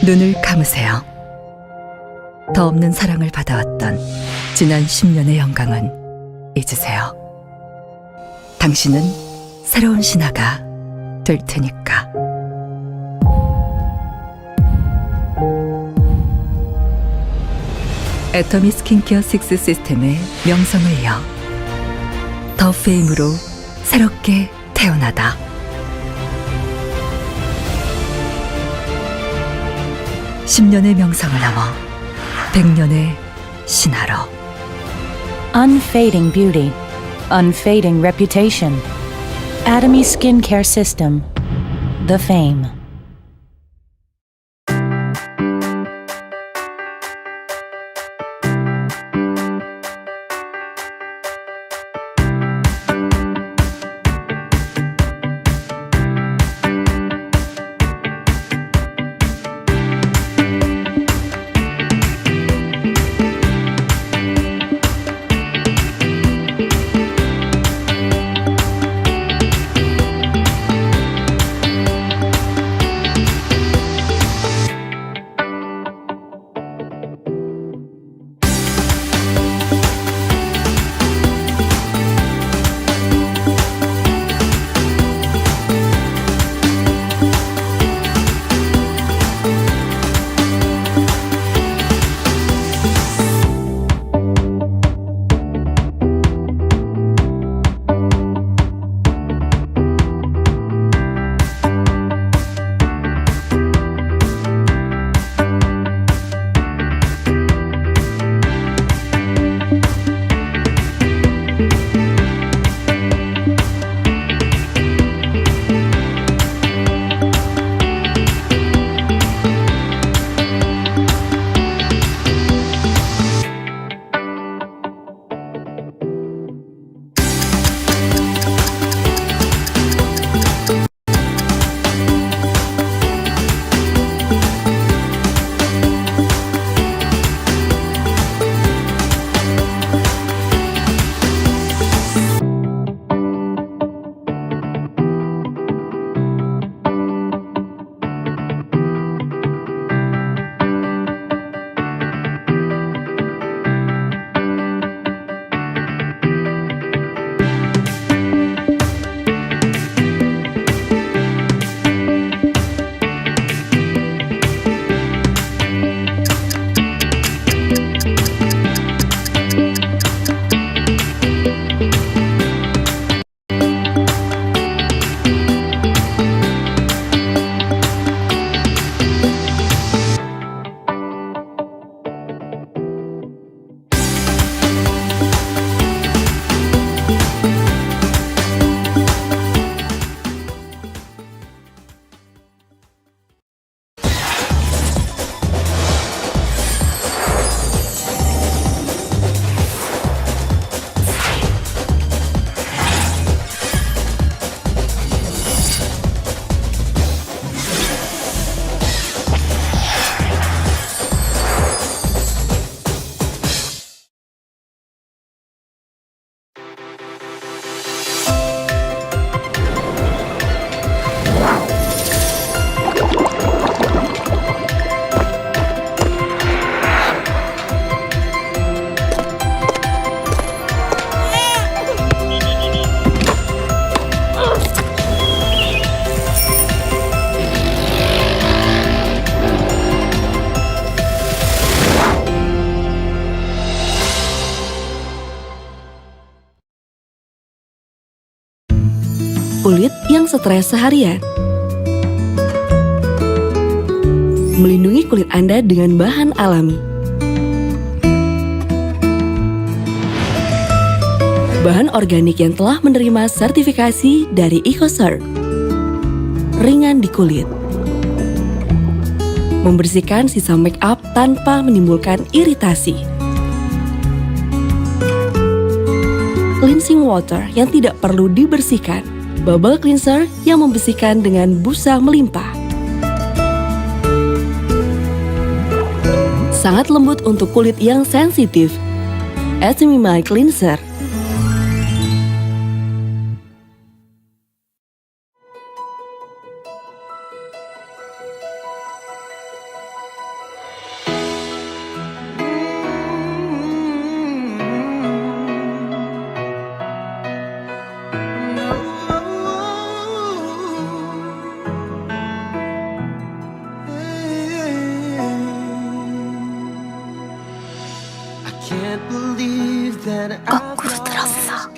눈을 감으세요. 더 없는 사랑을 받아왔던 지난 10년의 영광은 잊으세요. 당신은 새로운 신하가 될 테니까. 애터미 스킨케어 6 시스템의 명성을 이어 더 페임으로 새롭게 태어나다. (10년의) 명성을 넘어 (100년의) 신하로. Unfading beauty, unfading reputation. Atomy Skincare System, The Fame. Kulit yang stres seharian. Melindungi kulit Anda dengan bahan alami. Bahan organik yang telah menerima sertifikasi dari EcoCert. Ringan di kulit. Membersihkan sisa make up tanpa menimbulkan iritasi. Cleansing water yang tidak perlu dibersihkan. Bubble cleanser yang membersihkan dengan busa melimpah. Sangat lembut untuk kulit yang sensitif. Atomy My Cleanser. 거꾸로 들었어.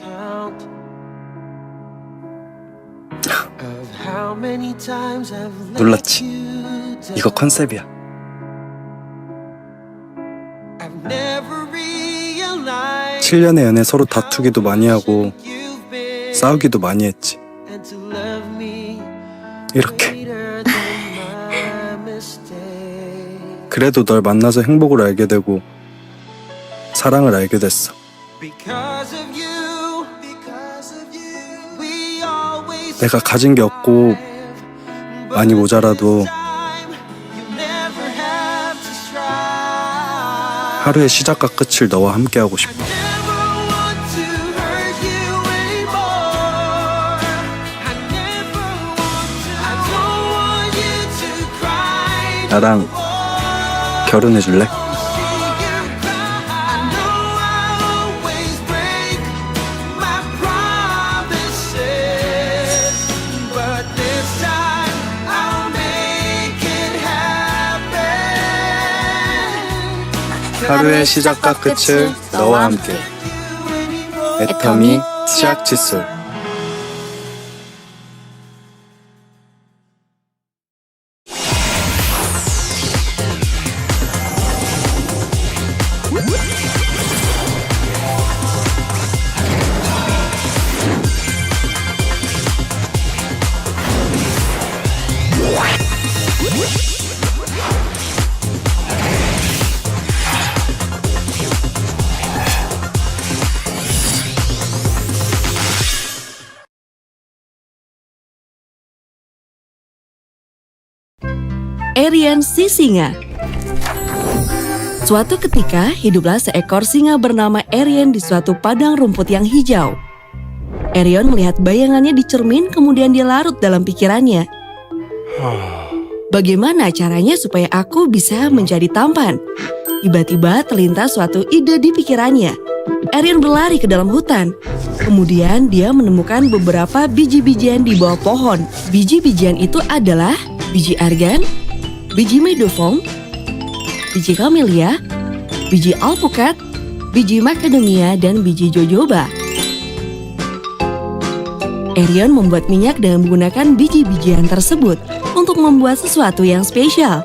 놀랐지? 이거 컨셉이야. 7년의 연애 서로 다투기도 많이 하고 싸우기도 많이 했지. 이렇게. 그래도 널 만나서 행복을 알게 되고 사랑을 알게 됐어. 내가 가진 게 없고 많이 모자라도 하루의 시작과 끝을 너와 함께 하고 싶어. 나랑 결혼해 줄래? 하루의 시작과 끝을 너와 함께. 애터미 치약 칫솔. Arian si singa. Suatu ketika, hiduplah seekor singa bernama Arian di suatu padang rumput yang hijau. Arian melihat bayangannya di cermin, kemudian dia larut dalam pikirannya. Bagaimana caranya supaya aku bisa menjadi tampan? Tiba-tiba terlintas suatu ide di pikirannya. Arian berlari ke dalam hutan. Kemudian dia menemukan beberapa biji-bijian di bawah pohon. Biji-bijian itu adalah biji argan, biji meadowfoam, biji camellia, biji alpukat, biji macadamia, dan biji jojoba. Arian membuat minyak dengan menggunakan biji-bijian tersebut untuk membuat sesuatu yang spesial.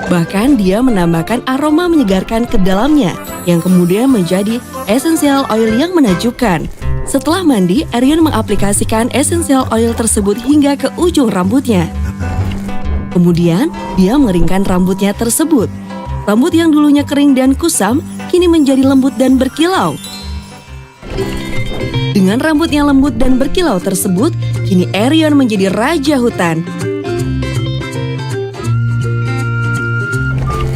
Bahkan dia menambahkan aroma menyegarkan ke dalamnya yang kemudian menjadi essential oil yang menakjubkan. Setelah mandi, Arian mengaplikasikan essential oil tersebut hingga ke ujung rambutnya. Kemudian, dia mengeringkan rambutnya tersebut. Rambut yang dulunya kering dan kusam, kini menjadi lembut dan berkilau. Dengan rambut yang lembut dan berkilau tersebut, kini Arian menjadi raja hutan.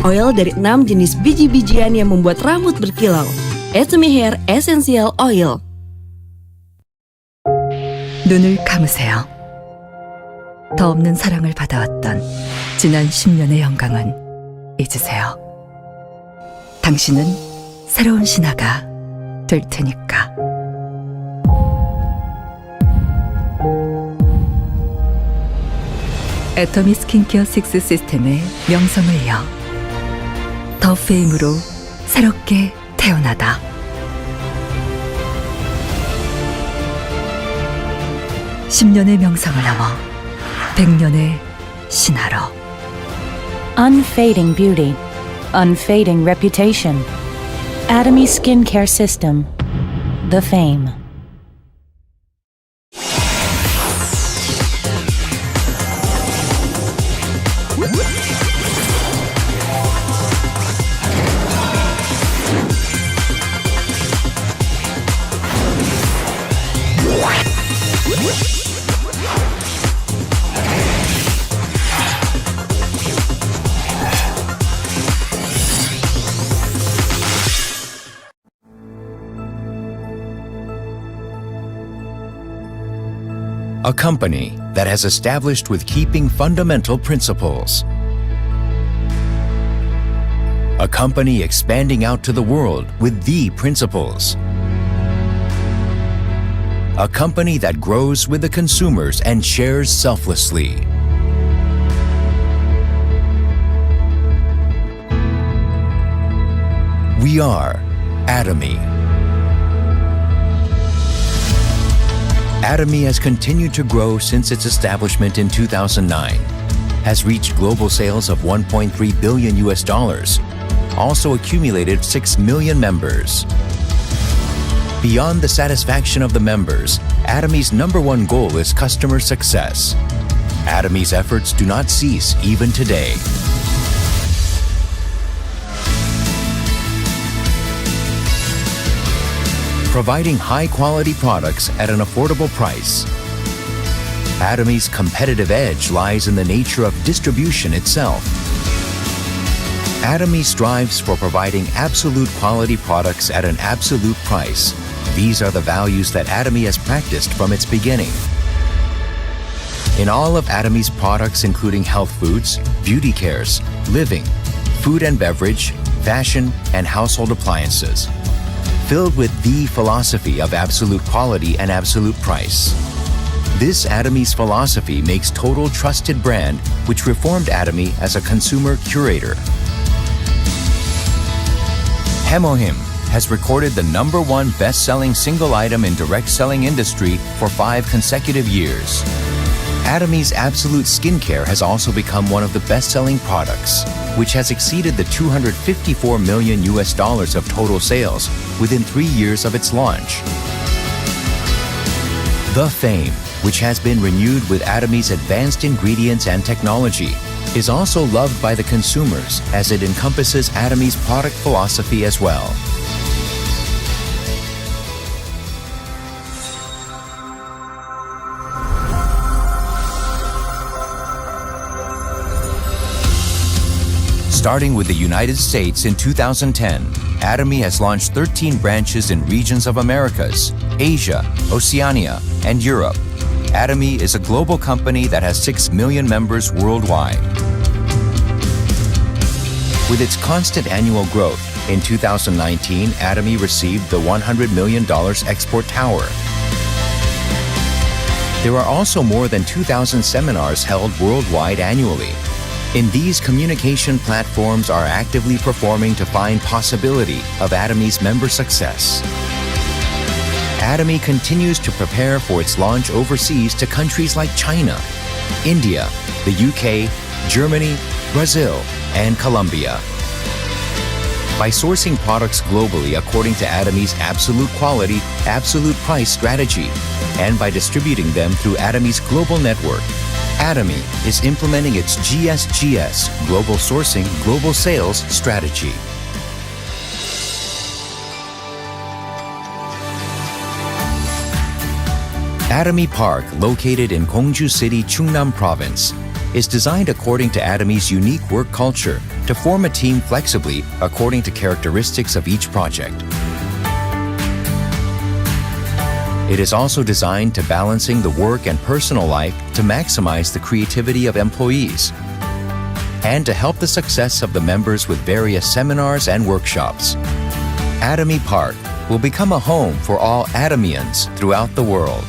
Oil dari 6 jenis biji-bijian yang membuat rambut berkilau. Atomy Hair Essential Oil. 눈을 감으세요. 더 없는 사랑을 받아왔던 지난 10년의 영광은 잊으세요. 당신은 새로운 신하가 될 테니까. 애터미 스킨케어 6 시스템의 명성을 이어 더 페임으로 새롭게 태어나다. (10년의) 명성을 넘어 100년의 신하로. Unfading beauty, unfading reputation. Atomy Skincare System, The Fame. A company that has established with keeping fundamental principles. A company expanding out to the world with the principles. A company that grows with the consumers and shares selflessly. We are Atomy. Atomy has continued to grow since its establishment in 2009, has reached global sales of $1.3 billion US, also accumulated 6 million members. Beyond the satisfaction of the members, Atomy's #1 goal is customer success. Atomy's efforts do not cease even today. Providing high-quality products at an affordable price. Atomy's competitive edge lies in the nature of distribution itself. Atomy strives for providing absolute quality products at an absolute price. These are the values that Atomy has practiced from its beginning. In all of Atomy's products, including health foods, beauty cares, living, food and beverage, fashion, and household appliances, filled with the philosophy of absolute quality and absolute price. This Atomy's philosophy makes Total trusted brand, which reformed Atomy as a consumer curator. Hemohim has recorded the #1 best-selling single item in direct selling industry for 5 consecutive years. Atomy's Absolute Skincare has also become one of the best-selling products, which has exceeded the $254 million US of total sales within 3 years of its launch. The Fame, which has been renewed with Atomy's advanced ingredients and technology, is also loved by the consumers as it encompasses Atomy's product philosophy as well. Starting with the United States in 2010, Atomy has launched 13 branches in regions of Americas, Asia, Oceania, and Europe. Atomy is a global company that has 6 million members worldwide. With its constant annual growth, in 2019, Atomy received the $100 million export tower. There are also more than 2,000 seminars held worldwide annually. In these, communication platforms are actively performing to find possibility of Atomy's member success. Atomy continues to prepare for its launch overseas to countries like China, India, the UK, Germany, Brazil, and Colombia. By sourcing products globally according to Atomy's absolute quality, absolute price strategy, and by distributing them through Atomy's global network, Atomy is implementing its GSGS, Global Sourcing, Global Sales strategy. Atomy Park, located in Gongju City, Chungnam Province, is designed according to Atomy's unique work culture to form a team flexibly according to characteristics of each project. It is also designed to balancing the work and personal life to maximize the creativity of employees and to help the success of the members with various seminars and workshops. Atomy Park will become a home for all Atomyans throughout the world.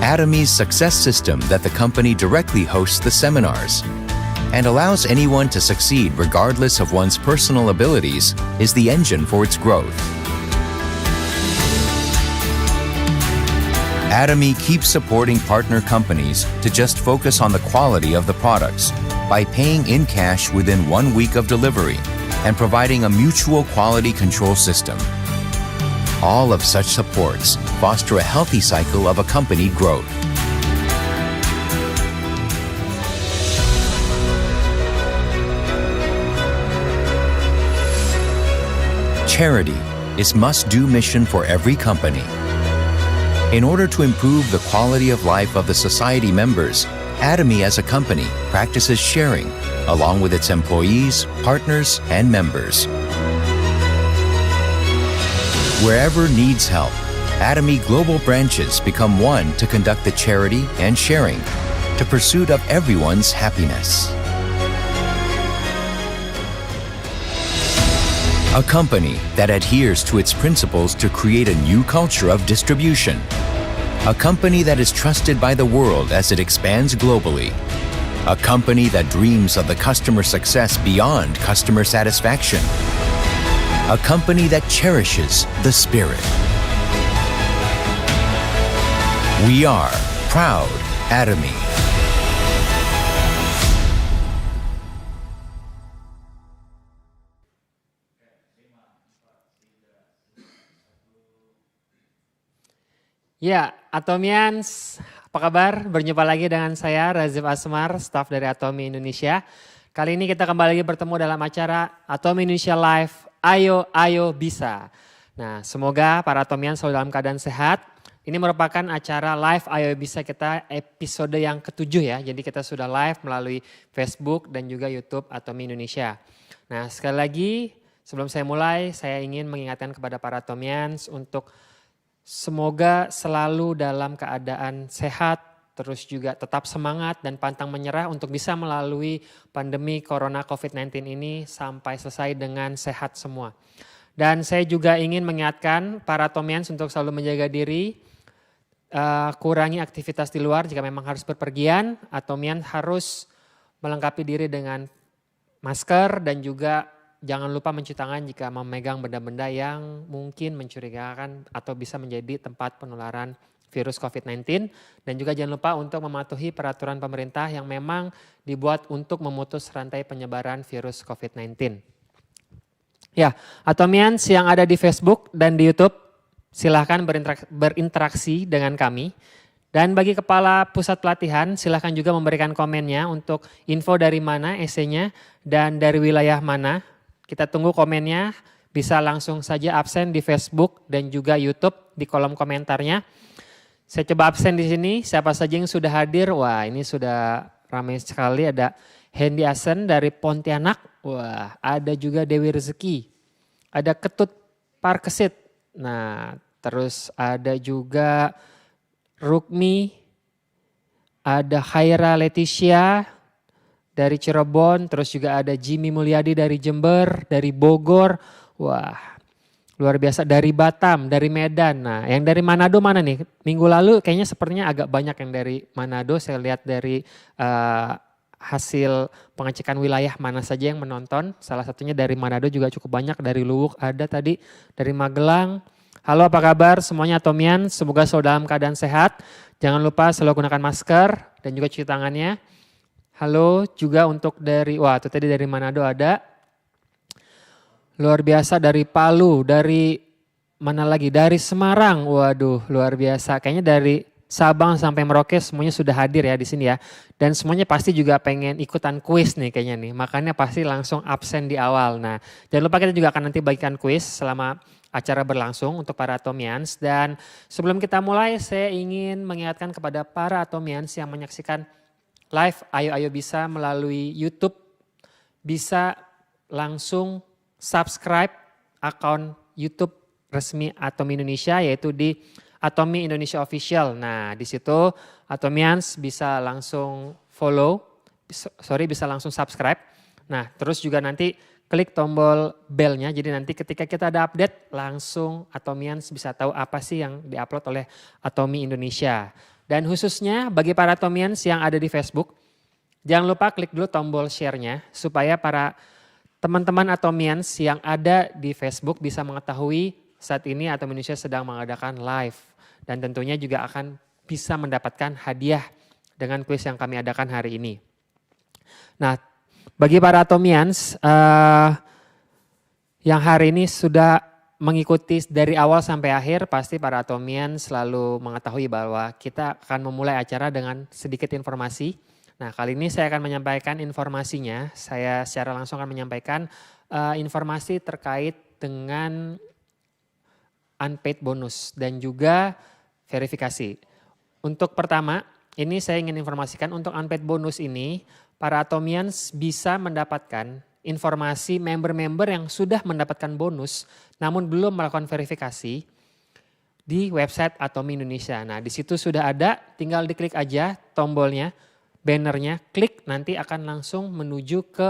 Atomy's success system that the company directly hosts the seminars and allows anyone to succeed regardless of one's personal abilities is the engine for its growth. Atomy keeps supporting partner companies to just focus on the quality of the products by paying in cash within 1 week of delivery and providing a mutual quality control system. All of such supports foster a healthy cycle of accompanied growth. Charity is must-do mission for every company. In order to improve the quality of life of the society members, Atomy as a company practices sharing along with its employees, partners, and members. Wherever needs help, Atomy global branches become one to conduct the charity and sharing to pursuit of everyone's happiness. A company that adheres to its principles to create a new culture of distribution. A company that is trusted by the world as it expands globally. A company that dreams of the customer success beyond customer satisfaction. A company that cherishes the spirit. We are proud Atomy. Ya, Atomians, apa kabar? Berjumpa lagi dengan saya, Razif Asmar, staf dari Atomy Indonesia. Kali ini kita kembali lagi bertemu dalam acara Atomy Indonesia Live, Ayo, Ayo Bisa. Nah, semoga para Atomians selalu dalam keadaan sehat. Ini merupakan acara live Ayo Bisa kita episode yang ke-7 ya. Jadi kita sudah live melalui Facebook dan juga YouTube Atomy Indonesia. Nah, sekali lagi sebelum saya mulai, saya ingin mengingatkan kepada para Atomians untuk semoga selalu dalam keadaan sehat, terus juga tetap semangat dan pantang menyerah untuk bisa melalui pandemi Corona COVID-19 ini sampai selesai dengan sehat semua. Dan saya juga ingin mengingatkan para Atomians untuk selalu menjaga diri, kurangi aktivitas di luar jika memang harus berpergian. Atomian harus melengkapi diri dengan masker dan juga jangan lupa mencuci tangan jika memegang benda-benda yang mungkin mencurigakan atau bisa menjadi tempat penularan virus COVID-19. Dan juga jangan lupa untuk mematuhi peraturan pemerintah yang memang dibuat untuk memutus rantai penyebaran virus COVID-19. Ya, Atomians yang ada di Facebook dan di YouTube, silahkan berinteraksi dengan kami. Dan bagi kepala pusat pelatihan, silahkan juga memberikan komennya untuk info dari mana esainya dan dari wilayah mana. Kita tunggu komennya, bisa langsung saja absen di Facebook dan juga YouTube di kolom komentarnya. Saya coba absen di sini, siapa saja yang sudah hadir. Wah, ini sudah ramai sekali, ada Hendy Asen dari Pontianak. Wah, ada juga Dewi Rezeki, ada Ketut Parkesit. Nah, terus ada juga Rukmi, ada Khaira Leticia dari Cirebon, terus juga ada Jimmy Mulyadi dari Jember, dari Bogor. Wah, luar biasa, dari Batam, dari Medan. Nah, yang dari Manado mana nih? Minggu lalu kayaknya sepertinya agak banyak yang dari Manado. Saya lihat dari hasil pengecekan wilayah mana saja yang menonton. Salah satunya dari Manado juga cukup banyak, dari Luwuk ada tadi, dari Magelang. Halo, apa kabar semuanya Atomian? Semoga selalu dalam keadaan sehat. Jangan lupa selalu gunakan masker dan juga cuci tangannya. Halo juga untuk dari, wah itu tadi dari Manado ada. Luar biasa dari Palu, dari mana lagi? Dari Semarang. Waduh, luar biasa. Kayaknya dari Sabang sampai Merauke semuanya sudah hadir ya di sini ya. Dan semuanya pasti juga pengen ikutan kuis nih kayaknya nih. Makanya pasti langsung absen di awal. Nah, jangan lupa kita juga akan nanti bagikan kuis selama acara berlangsung untuk para Atomians. Dan sebelum kita mulai, saya ingin mengingatkan kepada para Atomians yang menyaksikan live Ayo Ayo Bisa melalui YouTube, bisa langsung subscribe akun YouTube resmi Atomy Indonesia, yaitu di Atomy Indonesia Official. Nah, di situ Atomians bisa langsung bisa langsung subscribe. Nah, terus juga nanti klik tombol belnya, jadi nanti ketika kita ada update langsung Atomians bisa tahu apa sih yang diupload oleh Atomy Indonesia. Dan khususnya bagi para Atomians yang ada di Facebook, jangan lupa klik dulu tombol share-nya supaya para teman-teman Atomians yang ada di Facebook bisa mengetahui saat ini Atomy Indonesia sedang mengadakan live. Dan tentunya juga akan bisa mendapatkan hadiah dengan kuis yang kami adakan hari ini. Nah, bagi para Atomians yang hari ini sudah mengikuti dari awal sampai akhir, pasti para Atomians selalu mengetahui bahwa kita akan memulai acara dengan sedikit informasi. Nah, kali ini saya akan menyampaikan informasinya. Saya secara langsung akan menyampaikan informasi terkait dengan unpaid bonus dan juga verifikasi. Untuk pertama, ini saya ingin informasikan untuk unpaid bonus ini, para Atomians bisa mendapatkan informasi member-member yang sudah mendapatkan bonus namun belum melakukan verifikasi di website Atomy Indonesia. Nah, di situ sudah ada, tinggal diklik aja tombolnya, bannernya, klik nanti akan langsung menuju ke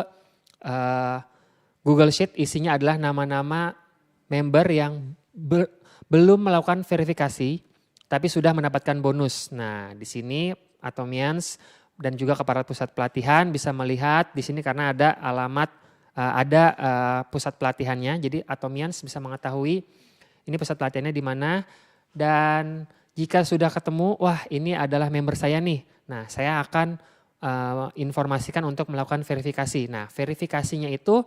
Google Sheet, isinya adalah nama-nama member yang belum melakukan verifikasi tapi sudah mendapatkan bonus. Nah, di sini Atomians dan juga kepala pusat pelatihan bisa melihat di sini karena ada alamat, pusat pelatihannya. Jadi Atomians bisa mengetahui ini pusat pelatihannya di mana. Dan jika sudah ketemu, wah ini adalah member saya nih. Nah, saya akan informasikan untuk melakukan verifikasi. Nah, verifikasinya itu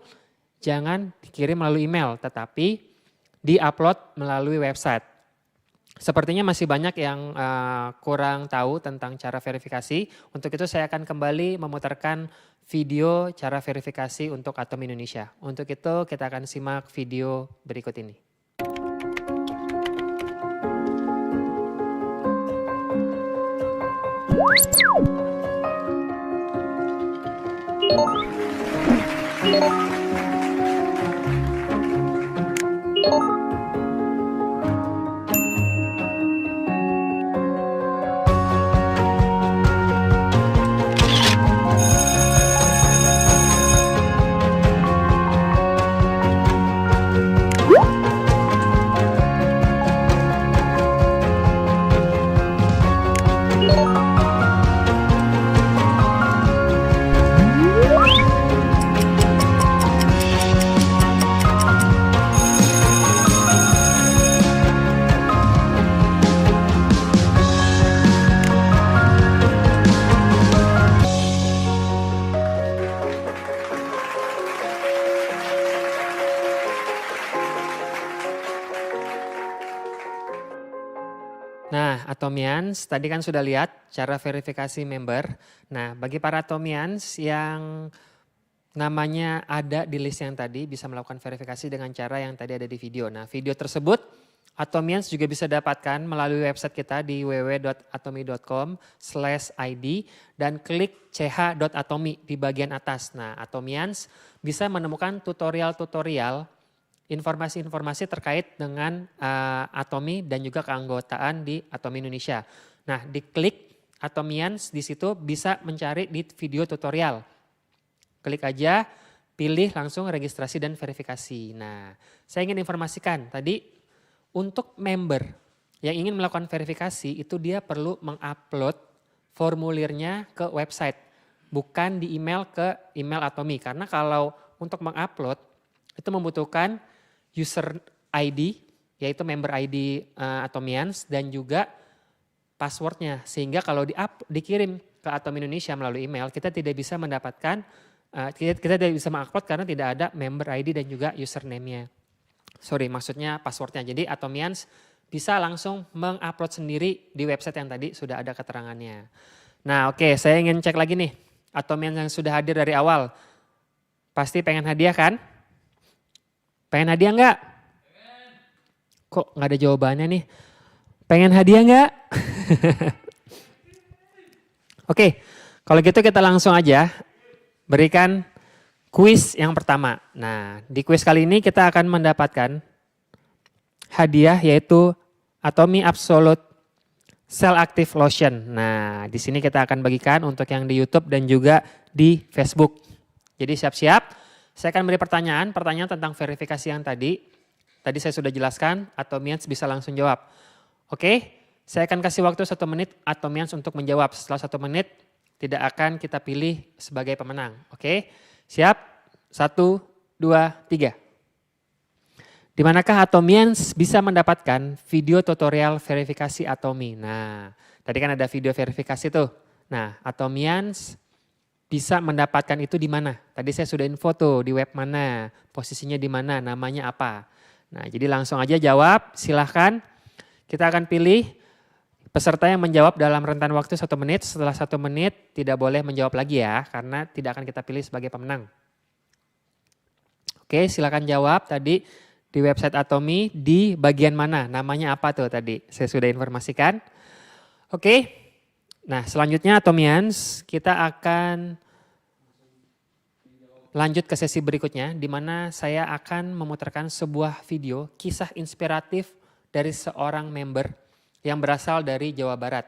jangan dikirim melalui email, tetapi di-upload melalui website. Sepertinya masih banyak yang kurang tahu tentang cara verifikasi. Untuk itu saya akan kembali memutarkan video cara verifikasi untuk Atomi Indonesia. Untuk itu kita akan simak video berikut ini. Nah, Atomians tadi kan sudah lihat cara verifikasi member. Nah, bagi para Atomians yang namanya ada di list yang tadi bisa melakukan verifikasi dengan cara yang tadi ada di video. Nah, video tersebut Atomians juga bisa dapatkan melalui website kita di www.atomi.com/id dan klik ch.atomi di bagian atas. Nah, Atomians bisa menemukan tutorial-tutorial informasi-informasi terkait dengan Atomi dan juga keanggotaan di Atomi Indonesia. Nah, diklik Atomians di situ bisa mencari di video tutorial. Klik aja, pilih langsung registrasi dan verifikasi. Nah, saya ingin informasikan tadi untuk member yang ingin melakukan verifikasi itu dia perlu mengupload formulirnya ke website, bukan di email ke email Atomi. Karena kalau untuk mengupload itu membutuhkan user ID, yaitu member ID Atomians dan juga passwordnya. Sehingga kalau dikirim ke Atomi Indonesia melalui email, kita tidak bisa mendapatkan, kita tidak bisa mengupload karena tidak ada member ID dan juga username-nya. Maksudnya passwordnya. Jadi Atomians bisa langsung mengupload sendiri di website yang tadi sudah ada keterangannya. Nah oke, saya ingin cek lagi nih. Atomians yang sudah hadir dari awal, pasti pengen hadiah kan? Pengen hadiah enggak? Kok enggak ada jawabannya nih? Pengen hadiah enggak? Oke, kalau gitu kita langsung aja berikan kuis yang pertama. Nah, di kuis kali ini kita akan mendapatkan hadiah yaitu Atomi Absolute Cell Active Lotion. Nah, di sini kita akan bagikan untuk yang di YouTube dan juga di Facebook. Jadi siap-siap. Saya akan beri pertanyaan tentang verifikasi yang tadi. Tadi saya sudah jelaskan, Atomians bisa langsung jawab. Oke, saya akan kasih waktu 1 menit Atomians untuk menjawab. Setelah 1 menit tidak akan kita pilih sebagai pemenang. Oke, siap? 1, 2, 3. Di manakah Atomians bisa mendapatkan video tutorial verifikasi Atomi? Nah, tadi kan ada video verifikasi tuh. Nah, Atomians bisa mendapatkan itu di mana? Tadi saya sudah info tuh di web mana, posisinya di mana, namanya apa. Nah, jadi langsung aja jawab, silahkan. Kita akan pilih peserta yang menjawab dalam rentan waktu 1 menit. Setelah 1 menit tidak boleh menjawab lagi ya, karena tidak akan kita pilih sebagai pemenang. Oke, silakan jawab tadi di website Atomi di bagian mana, namanya apa tuh tadi. Saya sudah informasikan. Oke. Nah, selanjutnya Atomians, kita akan lanjut ke sesi berikutnya di mana saya akan memutarkan sebuah video kisah inspiratif dari seorang member yang berasal dari Jawa Barat.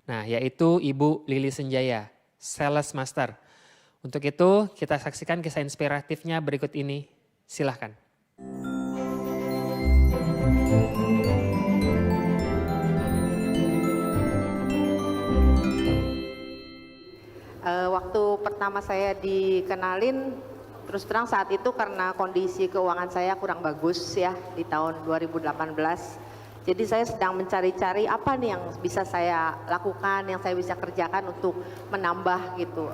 Nah, yaitu Ibu Lili Senjaya, Sales Master. Untuk itu kita saksikan kisah inspiratifnya berikut ini. Silahkan. Waktu pertama saya dikenalin, terus terang saat itu karena kondisi keuangan saya kurang bagus ya di tahun 2018. Jadi saya sedang mencari-cari apa nih yang bisa saya lakukan, yang saya bisa kerjakan untuk menambah gitu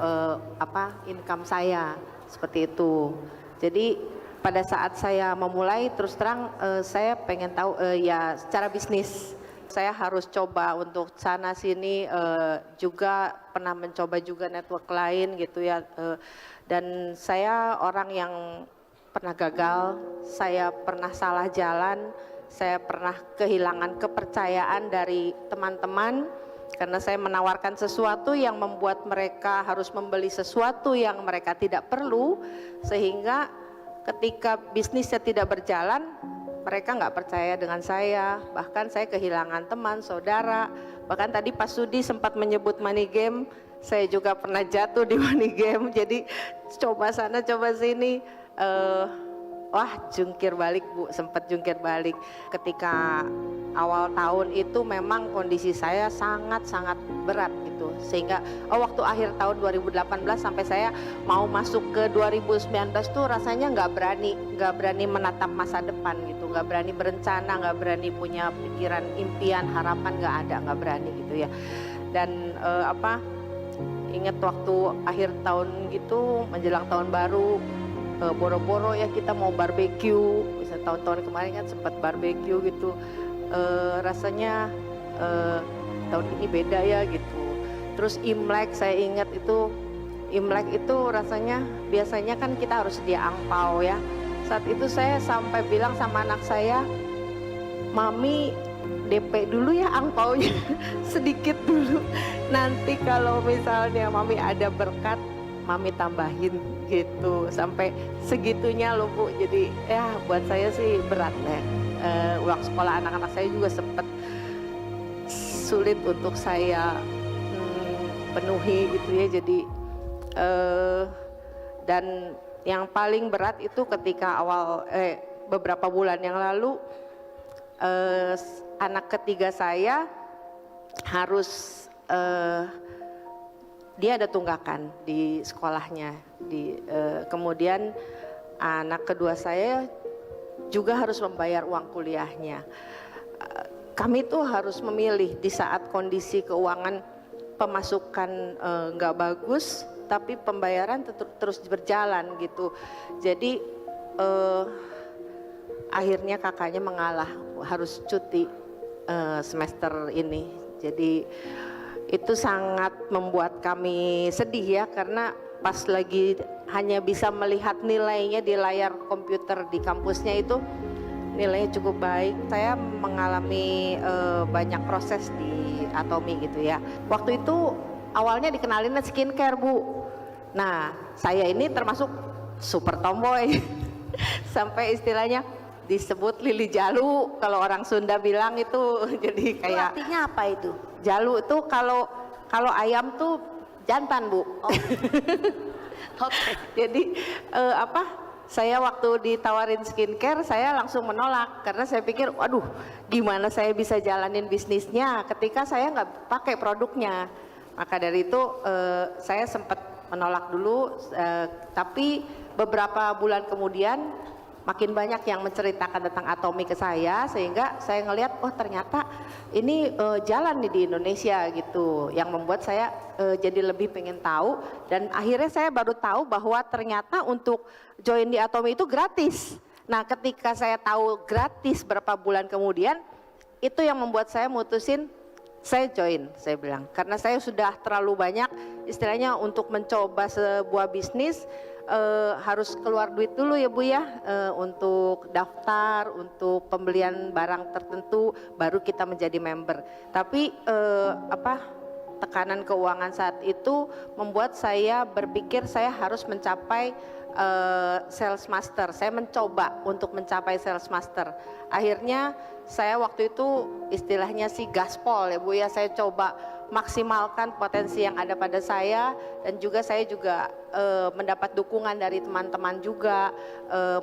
income saya seperti itu. Jadi pada saat saya memulai, terus terang saya pengen tahu ya secara bisnis. Saya harus coba untuk sana sini, juga pernah mencoba juga network lain gitu ya. Dan saya orang yang pernah gagal, saya pernah salah jalan, saya pernah kehilangan kepercayaan dari teman-teman karena saya menawarkan sesuatu yang membuat mereka harus membeli sesuatu yang mereka tidak perlu, sehingga ketika bisnisnya tidak berjalan, mereka nggak percaya dengan saya. Bahkan saya kehilangan teman, saudara. Bahkan tadi Pak Sudi sempat menyebut money game, saya juga pernah jatuh di money game. Jadi coba sana coba sini, wah jungkir balik Bu, sempat jungkir balik. Ketika awal tahun itu memang kondisi saya sangat-sangat berat gitu, sehingga waktu akhir tahun 2018 sampai saya mau masuk ke 2019 tuh rasanya nggak berani menatap masa depan gitu, nggak berani berencana, nggak berani punya pikiran, impian, harapan, nggak berani gitu ya. Dan ingat waktu akhir tahun gitu menjelang tahun baru, boro-boro ya kita mau barbeque, bisa tahun-tahun kemarin kan sempat barbeque gitu, rasanya tahun ini beda ya gitu. Terus Imlek, saya ingat itu Imlek itu rasanya biasanya kan kita harus sedia angpau ya. Saat itu saya sampai bilang sama anak saya, Mami DP dulu ya angpaunya sedikit dulu, nanti kalau misalnya Mami ada berkat Mami tambahin gitu. Sampai segitunya loh Bu. Jadi ya buat saya sih berat ya. Uang sekolah anak-anak saya juga sempat sulit untuk saya penuhi gitu ya. Jadi dan yang paling berat itu ketika beberapa bulan yang lalu, anak ketiga saya harus dia ada tunggakan di sekolahnya, kemudian anak kedua saya juga harus membayar uang kuliahnya. Kami tuh harus memilih di saat kondisi keuangan pemasukan nggak bagus, tapi pembayaran terus berjalan gitu. Jadi akhirnya kakaknya mengalah, harus cuti semester ini. Jadi itu sangat membuat kami sedih ya, karena pas lagi hanya bisa melihat nilainya di layar komputer di kampusnya itu nilainya cukup baik. Saya mengalami banyak proses di Atomi gitu ya. Waktu itu awalnya dikenalin skincare Bu. Nah saya ini termasuk super tomboy sampai istilahnya disebut lili jalu kalau orang Sunda bilang itu. Jadi kayak artinya apa itu? Jalu itu kalau ayam tuh jantan Bu. Oke. Jadi saya waktu ditawarin skincare saya langsung menolak karena saya pikir waduh gimana saya bisa jalanin bisnisnya ketika saya nggak pakai produknya. Maka dari itu saya sempat menolak dulu, tapi beberapa bulan kemudian makin banyak yang menceritakan tentang Atomi ke saya, sehingga saya ngelihat oh ternyata ini jalan nih di Indonesia gitu, yang membuat saya jadi lebih pengen tahu. Dan akhirnya saya baru tahu bahwa ternyata untuk join di Atomi itu gratis. Nah ketika saya tahu gratis berapa bulan kemudian, itu yang membuat saya mutusin saya join. Saya bilang karena saya sudah terlalu banyak istilahnya untuk mencoba sebuah bisnis, harus keluar duit dulu ya Bu ya, untuk daftar, untuk pembelian barang tertentu, baru kita menjadi member. Tapi tekanan keuangan saat itu membuat saya berpikir saya harus mencapai sales master. Saya mencoba untuk mencapai sales master. Akhirnya saya waktu itu istilahnya sih gaspol ya Bu ya, saya coba maksimalkan potensi yang ada pada saya, dan juga saya juga mendapat dukungan dari teman-teman juga.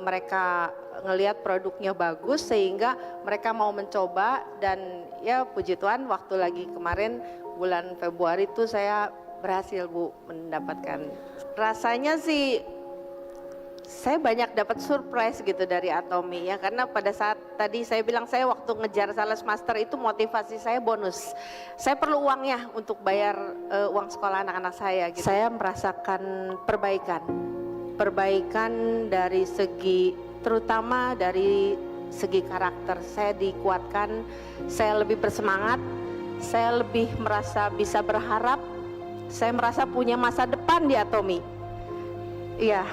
Mereka ngelihat produknya bagus sehingga mereka mau mencoba, dan ya puji Tuhan waktu lagi kemarin bulan Februari itu saya berhasil Bu mendapatkan. Rasanya sih saya banyak dapat surprise gitu dari Atomy ya, karena pada saat tadi saya bilang saya waktu ngejar Sales Master itu motivasi saya bonus. Saya perlu uangnya untuk bayar uang sekolah anak-anak saya gitu. Saya merasakan perbaikan dari segi, terutama dari segi karakter. Saya dikuatkan, saya lebih bersemangat, saya lebih merasa bisa berharap, saya merasa punya masa depan di Atomy. Iya,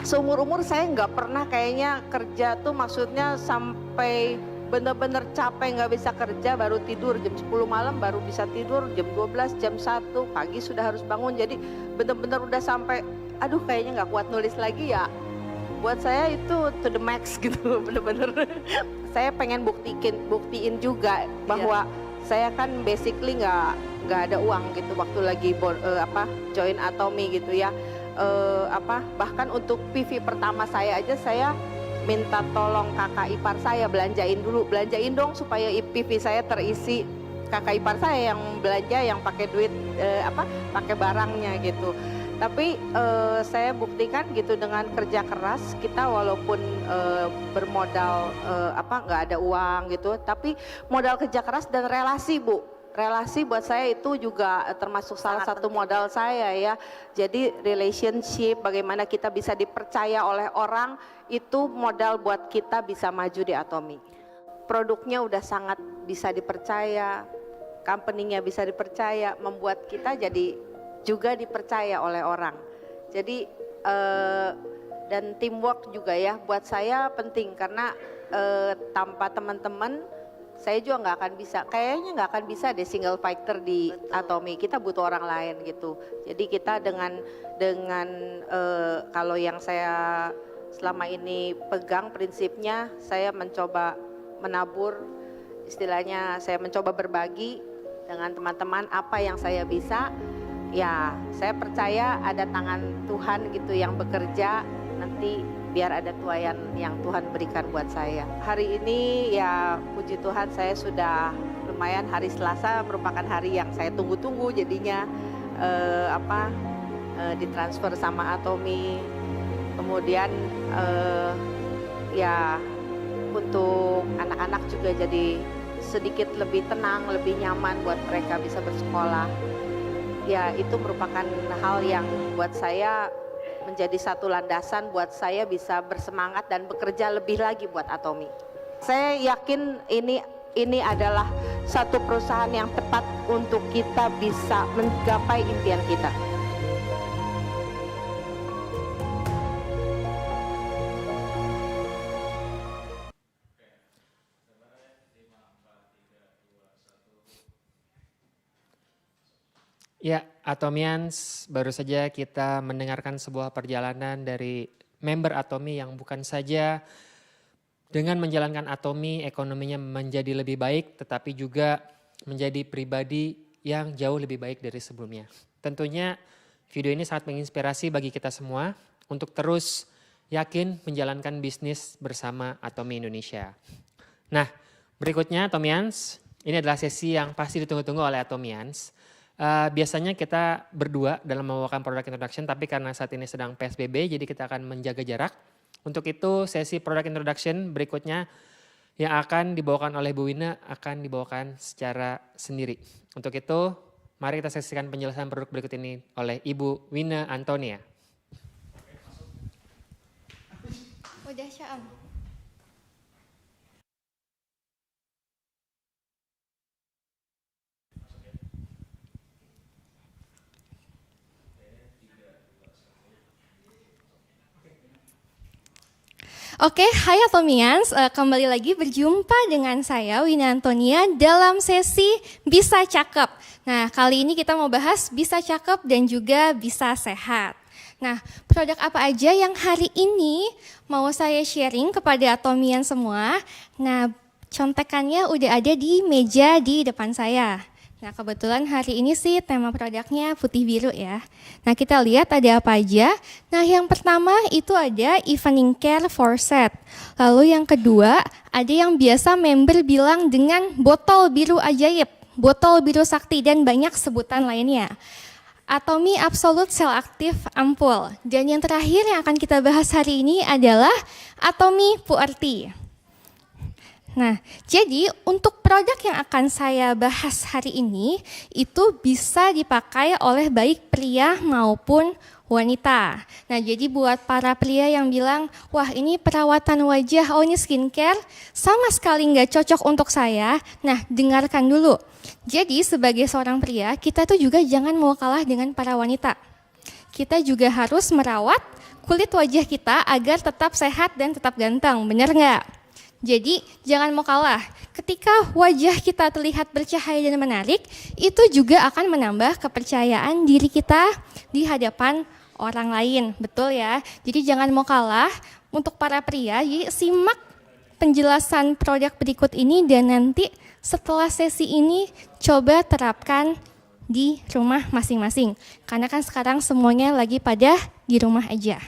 seumur-umur saya nggak pernah kayaknya kerja tuh maksudnya sampai bener-bener capek nggak bisa kerja, baru tidur jam 10 malam, baru bisa tidur jam 12, jam 1 pagi sudah harus bangun. Jadi bener-bener udah sampai aduh kayaknya nggak kuat nulis lagi ya. Buat saya itu to the max gitu, bener-bener. Saya pengen buktiin juga bahwa saya kan basically nggak ada uang gitu waktu lagi join Atomy gitu ya. Bahkan untuk PV pertama saya aja saya minta tolong kakak ipar saya belanjain dong supaya PV saya terisi. Kakak ipar saya yang belanja, yang pakai duit pakai barangnya gitu. Tapi saya buktikan gitu dengan kerja keras kita, walaupun bermodal nggak ada uang gitu, tapi modal kerja keras dan relasi Bu. Relasi buat saya itu juga termasuk salah satu modal saya ya. Jadi relationship, bagaimana kita bisa dipercaya oleh orang, itu modal buat kita bisa maju di Atomy. Produknya udah sangat bisa dipercaya, company-nya bisa dipercaya, membuat kita jadi juga dipercaya oleh orang. Jadi dan teamwork juga ya buat saya penting, karena tanpa teman-teman saya juga kayaknya nggak akan bisa deh single fighter di Atomy. Kita butuh orang lain gitu. Jadi kita dengan kalau yang saya selama ini pegang prinsipnya, saya mencoba menabur, istilahnya saya mencoba berbagi dengan teman-teman apa yang saya bisa. Ya, saya percaya ada tangan Tuhan gitu yang bekerja, nanti biar ada tuayan yang Tuhan berikan buat saya. Hari ini ya puji Tuhan saya sudah lumayan, hari Selasa merupakan hari yang saya tunggu-tunggu jadinya ditransfer sama Atomy. Kemudian ya untuk anak-anak juga jadi sedikit lebih tenang, lebih nyaman buat mereka bisa bersekolah. Ya itu merupakan hal yang buat saya menjadi satu landasan buat saya bisa bersemangat dan bekerja lebih lagi buat Atomy. Saya yakin ini adalah satu perusahaan yang tepat untuk kita bisa menggapai impian kita. Ya, Atomians, baru saja kita mendengarkan sebuah perjalanan dari member Atomy yang bukan saja dengan menjalankan Atomy ekonominya menjadi lebih baik, tetapi juga menjadi pribadi yang jauh lebih baik dari sebelumnya. Tentunya video ini sangat menginspirasi bagi kita semua untuk terus yakin menjalankan bisnis bersama Atomy Indonesia. Nah, berikutnya Atomians, ini adalah sesi yang pasti ditunggu-tunggu oleh Atomians. Biasanya kita berdua dalam membawakan product introduction, tapi karena saat ini sedang PSBB, jadi kita akan menjaga jarak. Untuk itu sesi product introduction berikutnya yang akan dibawakan oleh Bu Wina akan dibawakan secara sendiri. Untuk itu mari kita saksikan penjelasan produk berikut ini oleh Ibu Wina Antonia. Udah Syam. Oke, hai Atomians, kembali lagi berjumpa dengan saya Wina Antonia dalam sesi Bisa Cakep. Nah, kali ini kita mau bahas bisa cakep dan juga bisa sehat. Nah, produk apa aja yang hari ini mau saya sharing kepada Atomian semua? Nah, contekannya udah ada di meja di depan saya. Nah, kebetulan hari ini sih tema produknya putih biru ya. Nah, kita lihat ada apa aja. Nah, yang pertama itu ada Evening Care for Set. Lalu yang kedua, ada yang biasa member bilang dengan botol biru ajaib. botol biru sakti, dan banyak sebutan lainnya. Atomi Absolute Cell Active Ampul. Dan yang terakhir yang akan kita bahas hari ini adalah Atomi Puerty. Nah, jadi untuk produk yang akan saya bahas hari ini itu bisa dipakai oleh baik pria maupun wanita. Nah, jadi buat para pria yang bilang, wah ini perawatan wajah, oh ini skincare, sama sekali nggak cocok untuk saya. Nah, dengarkan dulu. Jadi sebagai seorang pria, kita tuh juga jangan mau kalah dengan para wanita. Kita juga harus merawat kulit wajah kita agar tetap sehat dan tetap ganteng, benar nggak? Jadi jangan mau kalah. Ketika wajah kita terlihat bercahaya dan menarik, itu juga akan menambah kepercayaan diri kita di hadapan orang lain. Betul ya? Jadi jangan mau kalah. Untuk para pria, jadi simak penjelasan produk berikut ini dan nanti setelah sesi ini coba terapkan di rumah masing-masing. Karena kan sekarang semuanya lagi pada di rumah aja.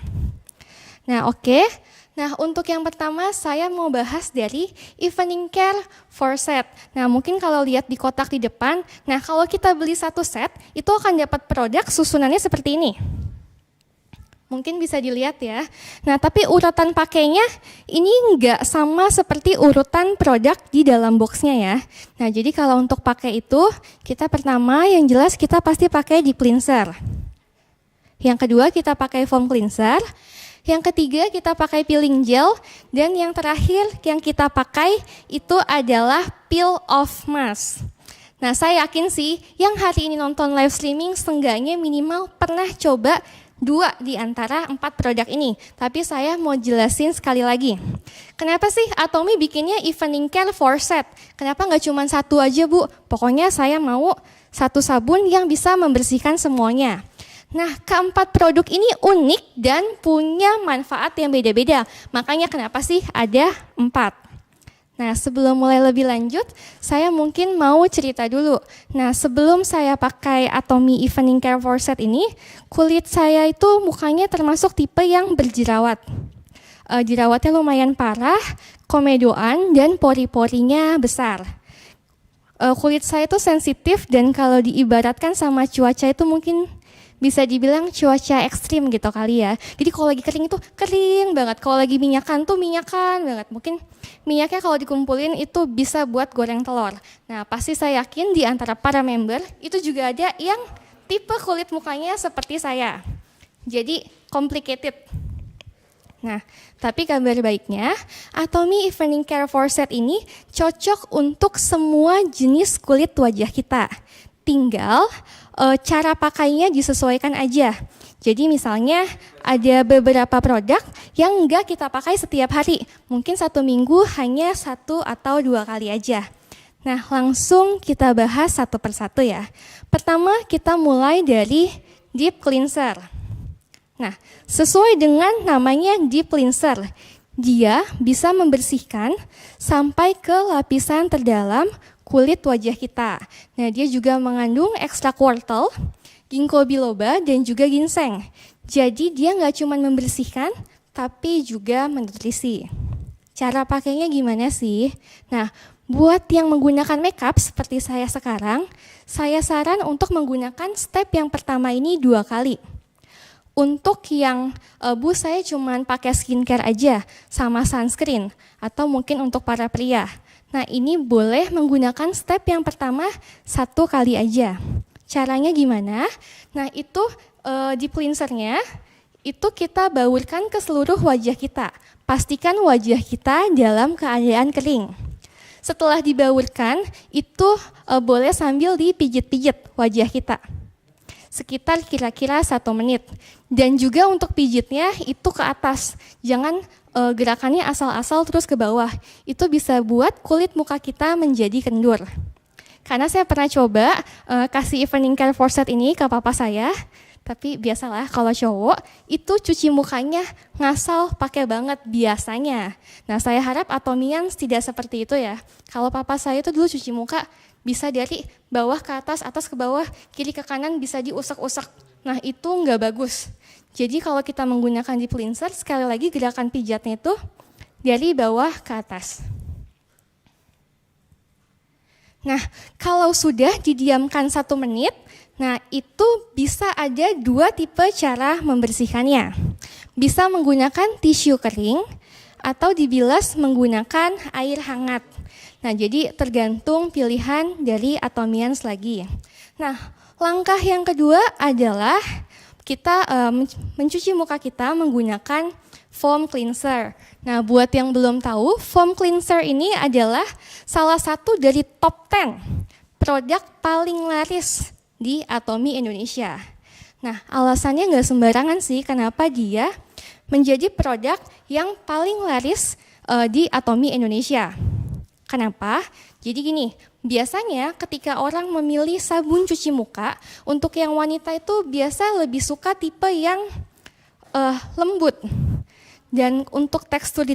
Nah, oke. Nah, untuk yang pertama saya mau bahas dari Evening Care 4 set. Nah, mungkin kalau lihat di kotak di depan, nah kalau kita beli satu set, itu akan dapat produk susunannya seperti ini. Mungkin bisa dilihat ya. Nah, tapi urutan pakainya ini nggak sama seperti urutan produk di dalam boxnya ya. Nah, jadi kalau untuk pakai itu, kita pertama yang jelas kita pasti pakai deep cleanser. Yang kedua kita pakai foam cleanser. Yang ketiga kita pakai peeling gel, dan yang terakhir yang kita pakai itu adalah peel off mask. Nah, saya yakin sih yang hari ini nonton live streaming seenggaknya minimal pernah coba 2 di antara 4 produk ini. Tapi saya mau jelasin sekali lagi. Kenapa sih Atomi bikinnya Evening Care 4 set? Kenapa nggak cuma satu aja, Bu? Pokoknya saya mau satu sabun yang bisa membersihkan semuanya. Nah, keempat produk ini unik dan punya manfaat yang beda-beda. Makanya kenapa sih ada 4? Nah, sebelum mulai lebih lanjut, saya mungkin mau cerita dulu. Nah, sebelum saya pakai Atomi Evening Care 4 set ini, kulit saya itu mukanya termasuk tipe yang berjerawat. Jerawatnya lumayan parah, komedoan, dan pori-porinya besar. Kulit saya itu sensitif dan kalau diibaratkan sama cuaca itu mungkin bisa dibilang cuaca ekstrim gitu kali ya. Jadi kalau lagi kering itu kering banget. Kalau lagi minyakan tuh minyakan banget. Mungkin minyaknya kalau dikumpulin itu bisa buat goreng telur. Nah, pasti saya yakin di antara para member itu juga ada yang tipe kulit mukanya seperti saya. Jadi complicated. Nah, tapi kabar baiknya, Atomi Evening Care 4 set ini cocok untuk semua jenis kulit wajah kita. Tinggal cara pakainya disesuaikan aja. Jadi misalnya ada beberapa produk yang enggak kita pakai setiap hari. Mungkin 1 minggu hanya 1 atau 2 kali aja. Nah, langsung kita bahas satu persatu ya. Pertama kita mulai dari deep cleanser. Nah, sesuai dengan namanya deep cleanser, dia bisa membersihkan sampai ke lapisan terdalam kulit wajah kita. Nah, dia juga mengandung ekstrak wortel, ginkgo biloba, dan juga ginseng. Jadi dia nggak cuma membersihkan, tapi juga menutrisi. Cara pakainya gimana sih? Nah, buat yang menggunakan makeup seperti saya sekarang, saya saran untuk menggunakan step yang pertama ini 2 kali. Untuk yang Bu, saya cuma pakai skincare aja sama sunscreen, atau mungkin untuk para pria. Nah, ini boleh menggunakan step yang pertama 1 kali aja. Caranya gimana? Nah, itu di cleansernya, itu kita baurkan ke seluruh wajah kita. Pastikan wajah kita dalam keadaan kering. Setelah dibaurkan, itu boleh sambil dipijit-pijit wajah kita. Sekitar kira-kira 1 menit. Dan juga untuk pijitnya itu ke atas. Jangan gerakannya asal-asal terus ke bawah. Itu bisa buat kulit muka kita menjadi kendur. Karena saya pernah coba kasih Evening Care 4 set ini ke papa saya. Tapi biasalah kalau cowok itu cuci mukanya ngasal pakai banget biasanya. Nah, saya harap Atomians tidak seperti itu ya. Kalau papa saya itu dulu cuci muka bisa dari bawah ke atas, atas ke bawah, kiri ke kanan bisa diusak-usak. Nah, itu nggak bagus. Jadi kalau kita menggunakan deep cleanser, sekali lagi gerakan pijatnya itu dari bawah ke atas. Nah, kalau sudah didiamkan 1 menit, nah itu bisa ada 2 tipe cara membersihkannya. Bisa menggunakan tisu kering atau dibilas menggunakan air hangat. Nah, jadi tergantung pilihan dari Atomians lagi. Nah, langkah yang kedua adalah kita mencuci muka kita menggunakan foam cleanser. Nah, buat yang belum tahu, foam cleanser ini adalah salah satu dari top 10 produk paling laris di Atomy Indonesia. Nah, alasannya nggak sembarangan sih kenapa dia menjadi produk yang paling laris di Atomy Indonesia. Kenapa? Jadi gini, biasanya ketika orang memilih sabun cuci muka, untuk yang wanita itu biasa lebih suka tipe yang lembut. Dan untuk tekstur di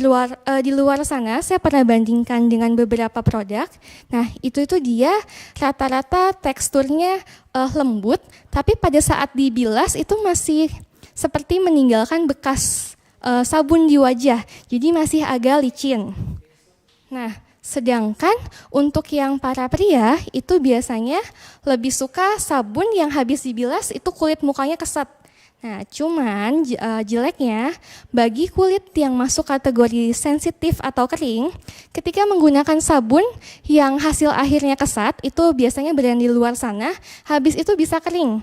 luar sana, saya pernah bandingkan dengan beberapa produk. Nah, itu dia rata-rata teksturnya lembut, tapi pada saat dibilas itu masih seperti meninggalkan bekas sabun di wajah. Jadi masih agak licin. Nah, sedangkan untuk yang para pria itu biasanya lebih suka sabun yang habis dibilas itu kulit mukanya kesat. Nah, cuman jeleknya bagi kulit yang masuk kategori sensitif atau kering, ketika menggunakan sabun yang hasil akhirnya kesat, itu biasanya berada di luar sana, habis itu bisa kering.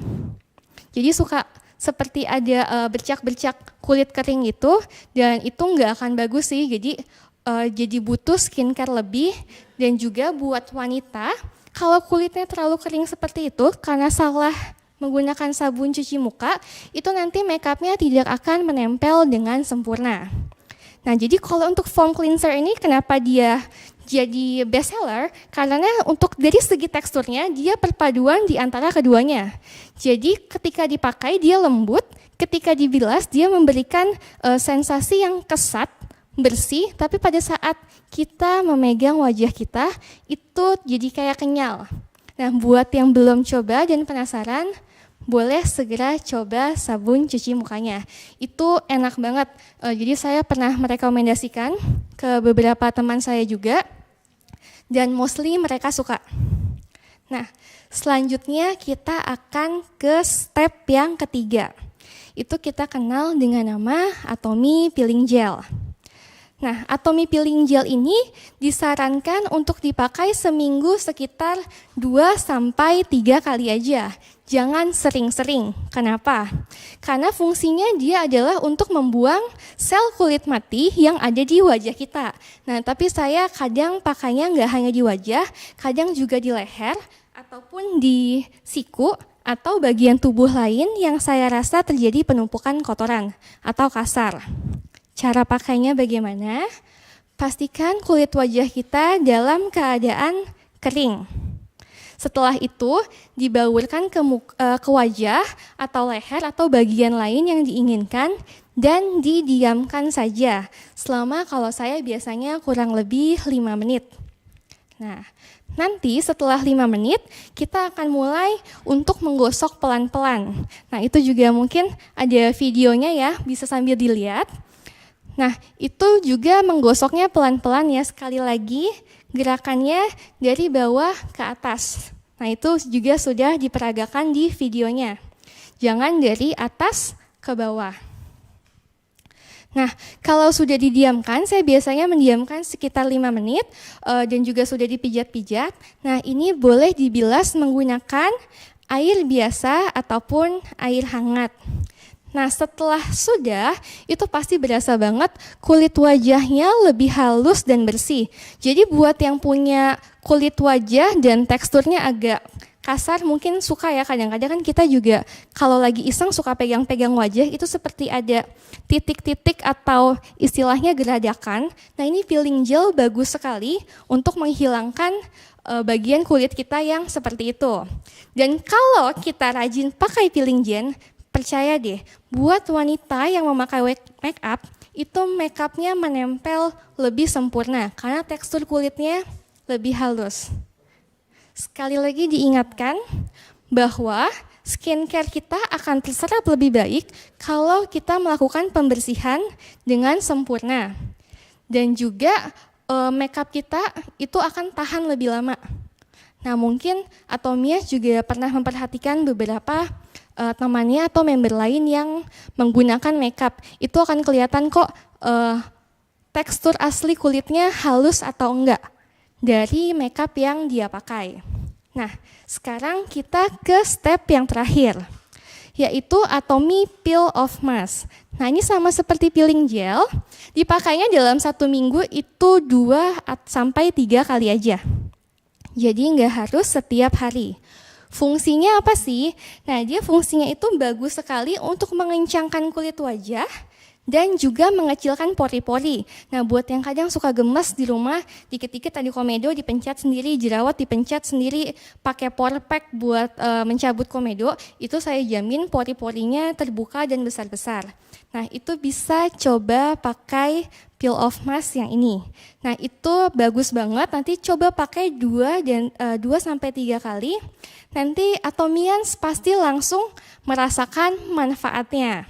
Jadi suka seperti ada bercak-bercak kulit kering itu, dan itu nggak akan bagus sih, jadi butuh skincare lebih. Dan juga buat wanita, kalau kulitnya terlalu kering seperti itu, karena salah menggunakan sabun cuci muka, itu nanti makeupnya tidak akan menempel dengan sempurna. Nah, jadi kalau untuk foam cleanser ini kenapa dia jadi best seller? Karena untuk dari segi teksturnya, dia perpaduan di antara keduanya. Jadi ketika dipakai dia lembut, ketika dibilas dia memberikan sensasi yang kesat, bersih, tapi pada saat kita memegang wajah kita, itu jadi kayak kenyal. Nah, buat yang belum coba dan penasaran, boleh segera coba sabun cuci mukanya. Itu enak banget. Jadi saya pernah merekomendasikan ke beberapa teman saya juga, dan mostly mereka suka. Nah, selanjutnya kita akan ke step yang ketiga. Itu kita kenal dengan nama Atomy Peeling Gel. Nah, Atomy Peeling Gel ini disarankan untuk dipakai seminggu sekitar 2-3 kali aja. Jangan sering-sering. Kenapa? Karena fungsinya dia adalah untuk membuang sel kulit mati yang ada di wajah kita. Nah, tapi saya kadang pakainya nggak hanya di wajah, kadang juga di leher, ataupun di siku, atau bagian tubuh lain yang saya rasa terjadi penumpukan kotoran atau kasar. Cara pakainya bagaimana? Pastikan kulit wajah kita dalam keadaan kering. Setelah itu dibaurkan ke wajah atau leher atau bagian lain yang diinginkan dan didiamkan saja selama, kalau saya biasanya kurang lebih 5 menit. Nah, nanti setelah 5 menit kita akan mulai untuk menggosok pelan-pelan. Nah, itu juga mungkin ada videonya ya, bisa sambil dilihat. Nah, itu juga menggosoknya pelan-pelan ya, sekali lagi gerakannya dari bawah ke atas. Nah, itu juga sudah diperagakan di videonya. Jangan dari atas ke bawah. Nah, kalau sudah didiamkan, saya biasanya mendiamkan sekitar 5 menit dan juga sudah dipijat-pijat. Nah, ini boleh dibilas menggunakan air biasa ataupun air hangat. Nah, setelah sudah, itu pasti berasa banget kulit wajahnya lebih halus dan bersih. Jadi buat yang punya kulit wajah dan teksturnya agak kasar, mungkin suka ya, kadang-kadang kan kita juga kalau lagi iseng suka pegang-pegang wajah, itu seperti ada titik-titik atau istilahnya geradakan. Nah, ini peeling gel bagus sekali untuk menghilangkan bagian kulit kita yang seperti itu. Dan kalau kita rajin pakai peeling gel, percaya deh, buat wanita yang memakai make up, itu make upnya menempel lebih sempurna karena tekstur kulitnya lebih halus. Sekali lagi diingatkan bahwa skincare kita akan terserap lebih baik kalau kita melakukan pembersihan dengan sempurna. Dan juga make up kita itu akan tahan lebih lama. Nah mungkin Atomias juga pernah memperhatikan beberapa temannya atau member lain yang menggunakan makeup. Itu akan kelihatan kok tekstur asli kulitnya halus atau enggak dari makeup yang dia pakai. Nah, sekarang kita ke step yang terakhir, yaitu Atomy Peel Off Mask. Nah, ini sama seperti peeling gel, dipakainya dalam 1 minggu itu 2 sampai 3 kali aja. Jadi nggak harus setiap hari. Fungsinya apa sih? Nah, dia fungsinya itu bagus sekali untuk mengencangkan kulit wajah dan juga mengecilkan pori-pori. Nah, buat yang kadang suka gemes di rumah, dikit-dikit tadi komedo dipencet sendiri, jerawat dipencet sendiri, pakai pore pack buat mencabut komedo, itu saya jamin pori-porinya terbuka dan besar-besar. Nah, itu bisa coba pakai peel off mask yang ini. Nah, itu bagus banget. Nanti coba pakai 2 sampai 3 kali. Nanti Atomians pasti langsung merasakan manfaatnya.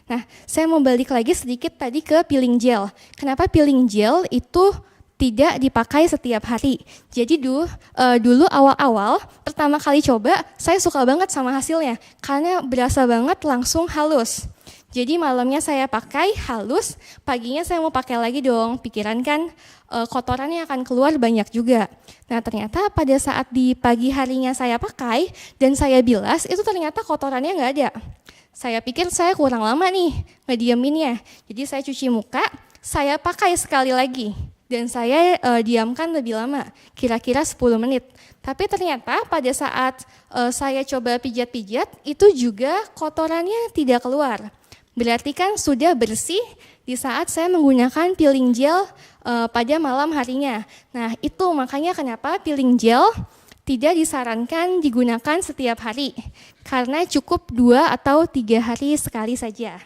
Nah, saya mau balik lagi sedikit tadi ke peeling gel. Kenapa peeling gel itu tidak dipakai setiap hari? Jadi dulu awal-awal pertama kali coba, saya suka banget sama hasilnya karena berasa banget langsung halus. Jadi malamnya saya pakai halus, paginya saya mau pakai lagi dong. Pikiran kan kotorannya akan keluar banyak juga. Nah, ternyata pada saat di pagi harinya saya pakai dan saya bilas, itu ternyata kotorannya nggak ada. Saya pikir saya kurang lama nih ngedieminnya. Jadi saya cuci muka, saya pakai sekali lagi. Dan saya diamkan lebih lama, kira-kira 10 menit. Tapi ternyata pada saat saya coba pijat-pijat, itu juga kotorannya tidak keluar. Berarti kan sudah bersih di saat saya menggunakan peeling gel pada malam harinya. Nah, itu makanya kenapa peeling gel tidak disarankan digunakan setiap hari, karena cukup 2 atau 3 hari sekali saja.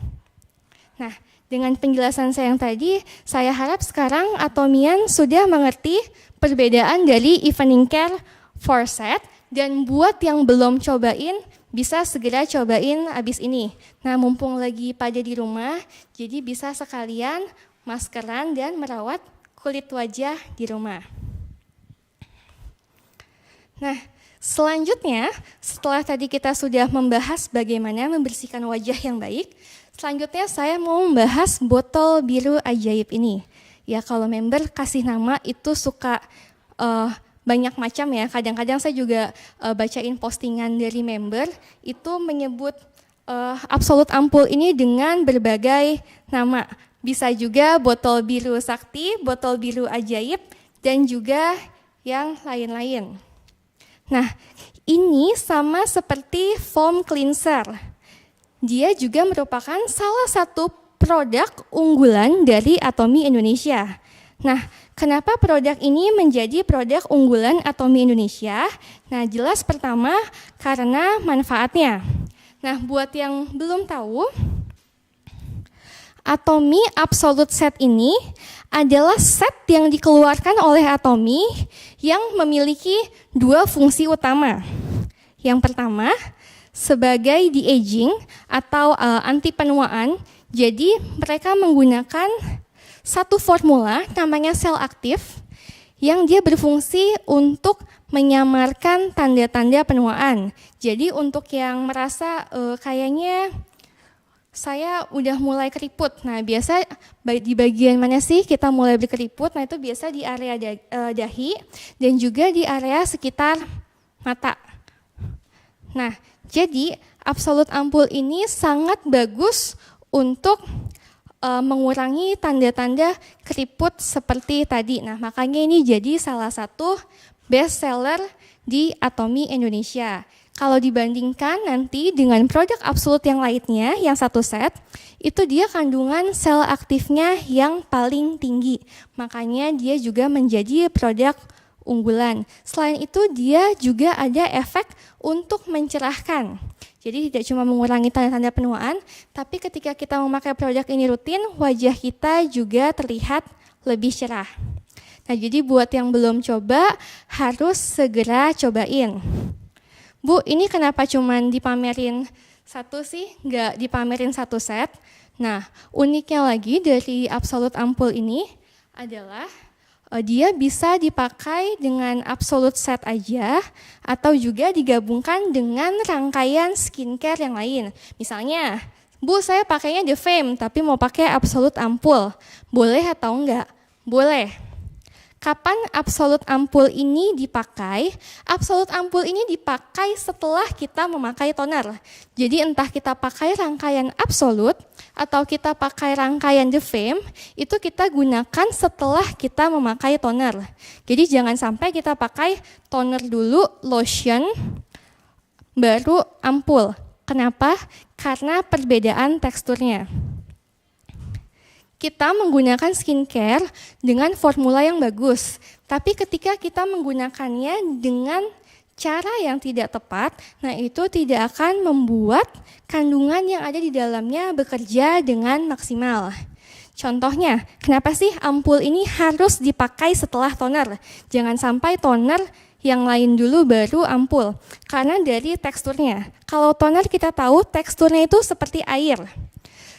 Nah, dengan penjelasan saya yang tadi, saya harap sekarang Atomian sudah mengerti perbedaan dari evening care Forset, dan buat yang belum cobain, bisa segera cobain abis ini. Nah, mumpung lagi pada di rumah, jadi bisa sekalian maskeran dan merawat kulit wajah di rumah. Nah, selanjutnya setelah tadi kita sudah membahas bagaimana membersihkan wajah yang baik, selanjutnya saya mau membahas botol biru ajaib ini. Ya, kalau member kasih nama itu suka banyak macam ya. Kadang-kadang saya juga bacain postingan dari member itu menyebut Absolut Ampul ini dengan berbagai nama. Bisa juga botol biru sakti, botol biru ajaib, dan juga yang lain-lain. Nah, ini sama seperti foam cleanser. Dia juga merupakan salah satu produk unggulan dari Atomy Indonesia. Nah, kenapa produk ini menjadi produk unggulan Atomy Indonesia? Nah, jelas pertama karena manfaatnya. Nah, buat yang belum tahu, Atomy Absolute Set ini adalah set yang dikeluarkan oleh Atomy yang memiliki 2 fungsi utama. Yang pertama, sebagai de-aging atau anti penuaan. Jadi mereka menggunakan satu formula namanya sel aktif yang dia berfungsi untuk menyamarkan tanda-tanda penuaan. Jadi untuk yang merasa kayaknya saya udah mulai keriput. Nah, biasa di bagian mana sih kita mulai berkeriput? Nah, itu biasa di area dahi dan juga di area sekitar mata. Nah, jadi Absolut Ampul ini sangat bagus untuk mengurangi tanda-tanda keriput seperti tadi. Nah, makanya ini jadi salah satu best seller di Atomy Indonesia. Kalau dibandingkan nanti dengan produk Absolut yang lainnya, yang satu set, itu dia kandungan sel aktifnya yang paling tinggi. Makanya dia juga menjadi produk unggulan. Selain itu dia juga ada efek untuk mencerahkan. Jadi tidak cuma mengurangi tanda-tanda penuaan, tapi ketika kita memakai produk ini rutin, wajah kita juga terlihat lebih cerah. Nah, jadi buat yang belum coba, harus segera cobain. Bu, ini kenapa cuma dipamerin satu sih, nggak dipamerin satu set? Nah, uniknya lagi dari Absolut Ampul ini adalah Dia bisa dipakai dengan absolute set aja atau juga digabungkan dengan rangkaian skincare yang lain. Misalnya, Bu, saya pakainya The Fame tapi mau pakai absolute ampul. Boleh atau enggak? Boleh. Kapan absolute ampul ini dipakai? Absolute ampul ini dipakai setelah kita memakai toner. Jadi entah kita pakai rangkaian absolute atau kita pakai rangkaian The Fame, itu kita gunakan setelah kita memakai toner. Jadi jangan sampai kita pakai toner dulu, lotion, baru ampul. Kenapa? Karena perbedaan teksturnya. Kita menggunakan skincare dengan formula yang bagus, tapi ketika kita menggunakannya dengan cara yang tidak tepat, nah itu tidak akan membuat kandungan yang ada di dalamnya bekerja dengan maksimal. Contohnya, kenapa sih ampul ini harus dipakai setelah toner? Jangan sampai toner yang lain dulu baru ampul, karena dari teksturnya. Kalau toner kita tahu teksturnya itu seperti air.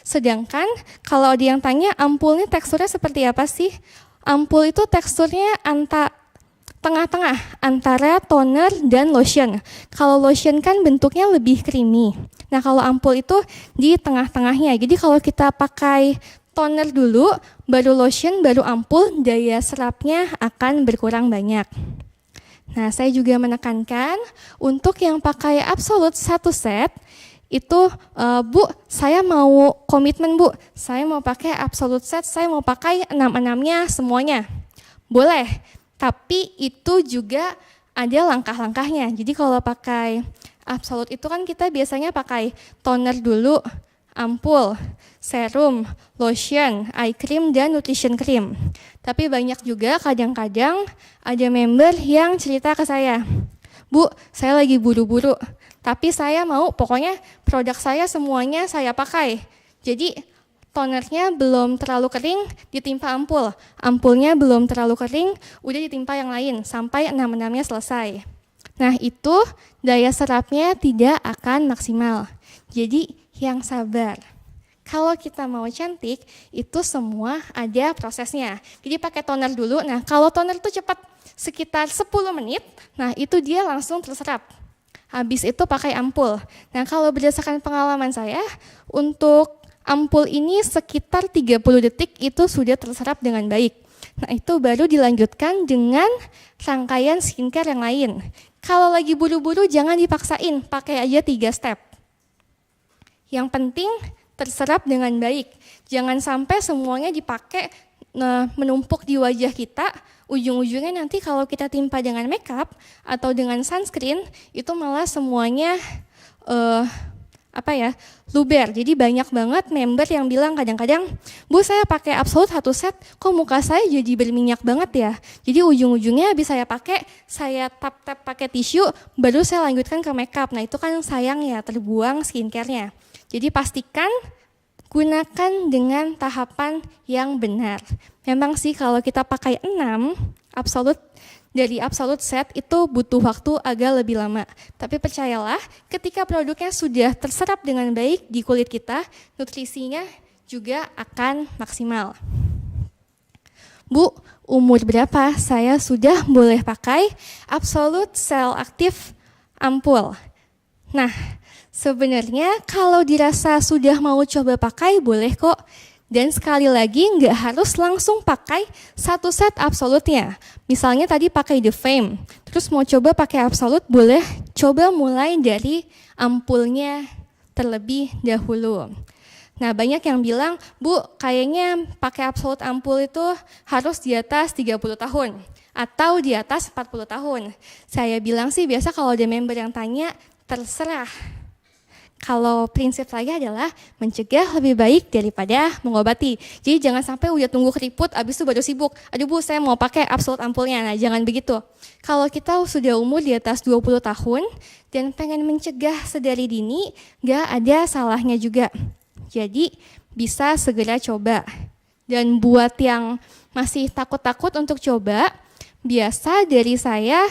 Sedangkan kalau ada yang tanya ampulnya teksturnya seperti apa sih? Ampul itu teksturnya tengah-tengah antara toner dan lotion. Kalau lotion kan bentuknya lebih creamy. Nah kalau ampul itu di tengah-tengahnya. Jadi kalau kita pakai toner dulu, baru lotion, baru ampul, daya serapnya akan berkurang banyak. Nah saya juga menekankan untuk yang pakai absolute 1 set, itu Bu, saya mau komitmen Bu, saya mau pakai absolute set, saya mau pakai 6-6-nya semuanya. Boleh, tapi itu juga ada langkah-langkahnya. Jadi kalau pakai absolute itu kan kita biasanya pakai toner dulu, ampul, serum, lotion, eye cream, dan nutrition cream. Tapi banyak juga kadang-kadang ada member yang cerita ke saya, Bu, saya lagi buru-buru, tapi saya mau pokoknya produk saya semuanya saya pakai. Jadi tonernya belum terlalu kering, ditimpa ampul. Ampulnya belum terlalu kering, udah ditimpa yang lain, sampai 6-6-nya selesai. Nah itu daya serapnya tidak akan maksimal. Jadi yang sabar. Kalau kita mau cantik, itu semua ada prosesnya. Jadi pakai toner dulu, nah kalau toner itu cepat, sekitar 10 menit, nah itu dia langsung terserap. Habis itu pakai ampul. Nah kalau berdasarkan pengalaman saya, untuk ampul ini sekitar 30 detik itu sudah terserap dengan baik. Nah itu baru dilanjutkan dengan rangkaian skincare yang lain. Kalau lagi buru-buru jangan dipaksain, pakai aja 3 step. Yang penting terserap dengan baik. Jangan sampai semuanya dipakai menumpuk di wajah kita, ujung-ujungnya nanti kalau kita timpa dengan makeup atau dengan sunscreen, itu malah semuanya luber. Jadi banyak banget member yang bilang kadang-kadang, Bu saya pakai absolute 1 set, kok muka saya jadi berminyak banget ya. Jadi ujung-ujungnya habis saya pakai, saya tap-tap pakai tisu, baru saya lanjutkan ke makeup. Nah itu kan sayang ya, terbuang skincare-nya. Jadi pastikan gunakan dengan tahapan yang benar. Memang sih kalau kita pakai 6 dari absolute set itu butuh waktu agak lebih lama. Tapi percayalah, ketika produknya sudah terserap dengan baik di kulit kita, nutrisinya juga akan maksimal. Bu, umur berapa saya sudah boleh pakai absolute cell active ampul? Nah, sebenarnya kalau dirasa sudah mau coba pakai boleh kok. Dan sekali lagi nggak harus langsung pakai 1 set absolutnya. Misalnya tadi pakai The Fame, terus mau coba pakai absolute boleh coba mulai dari ampulnya terlebih dahulu. Nah banyak yang bilang, Bu kayaknya pakai absolute ampul itu harus di atas 30 tahun atau di atas 40 tahun. Saya bilang sih biasa kalau ada member yang tanya, terserah. Kalau prinsip saya adalah mencegah lebih baik daripada mengobati. Jadi jangan sampai udah tunggu keriput, abis itu baru sibuk. Aduh Bu, saya mau pakai absolute ampulnya. Nah jangan begitu. Kalau kita sudah umur di atas 20 tahun dan pengen mencegah sedari dini, gak ada salahnya juga. Jadi bisa segera coba. Dan buat yang masih takut-takut untuk coba, biasa dari saya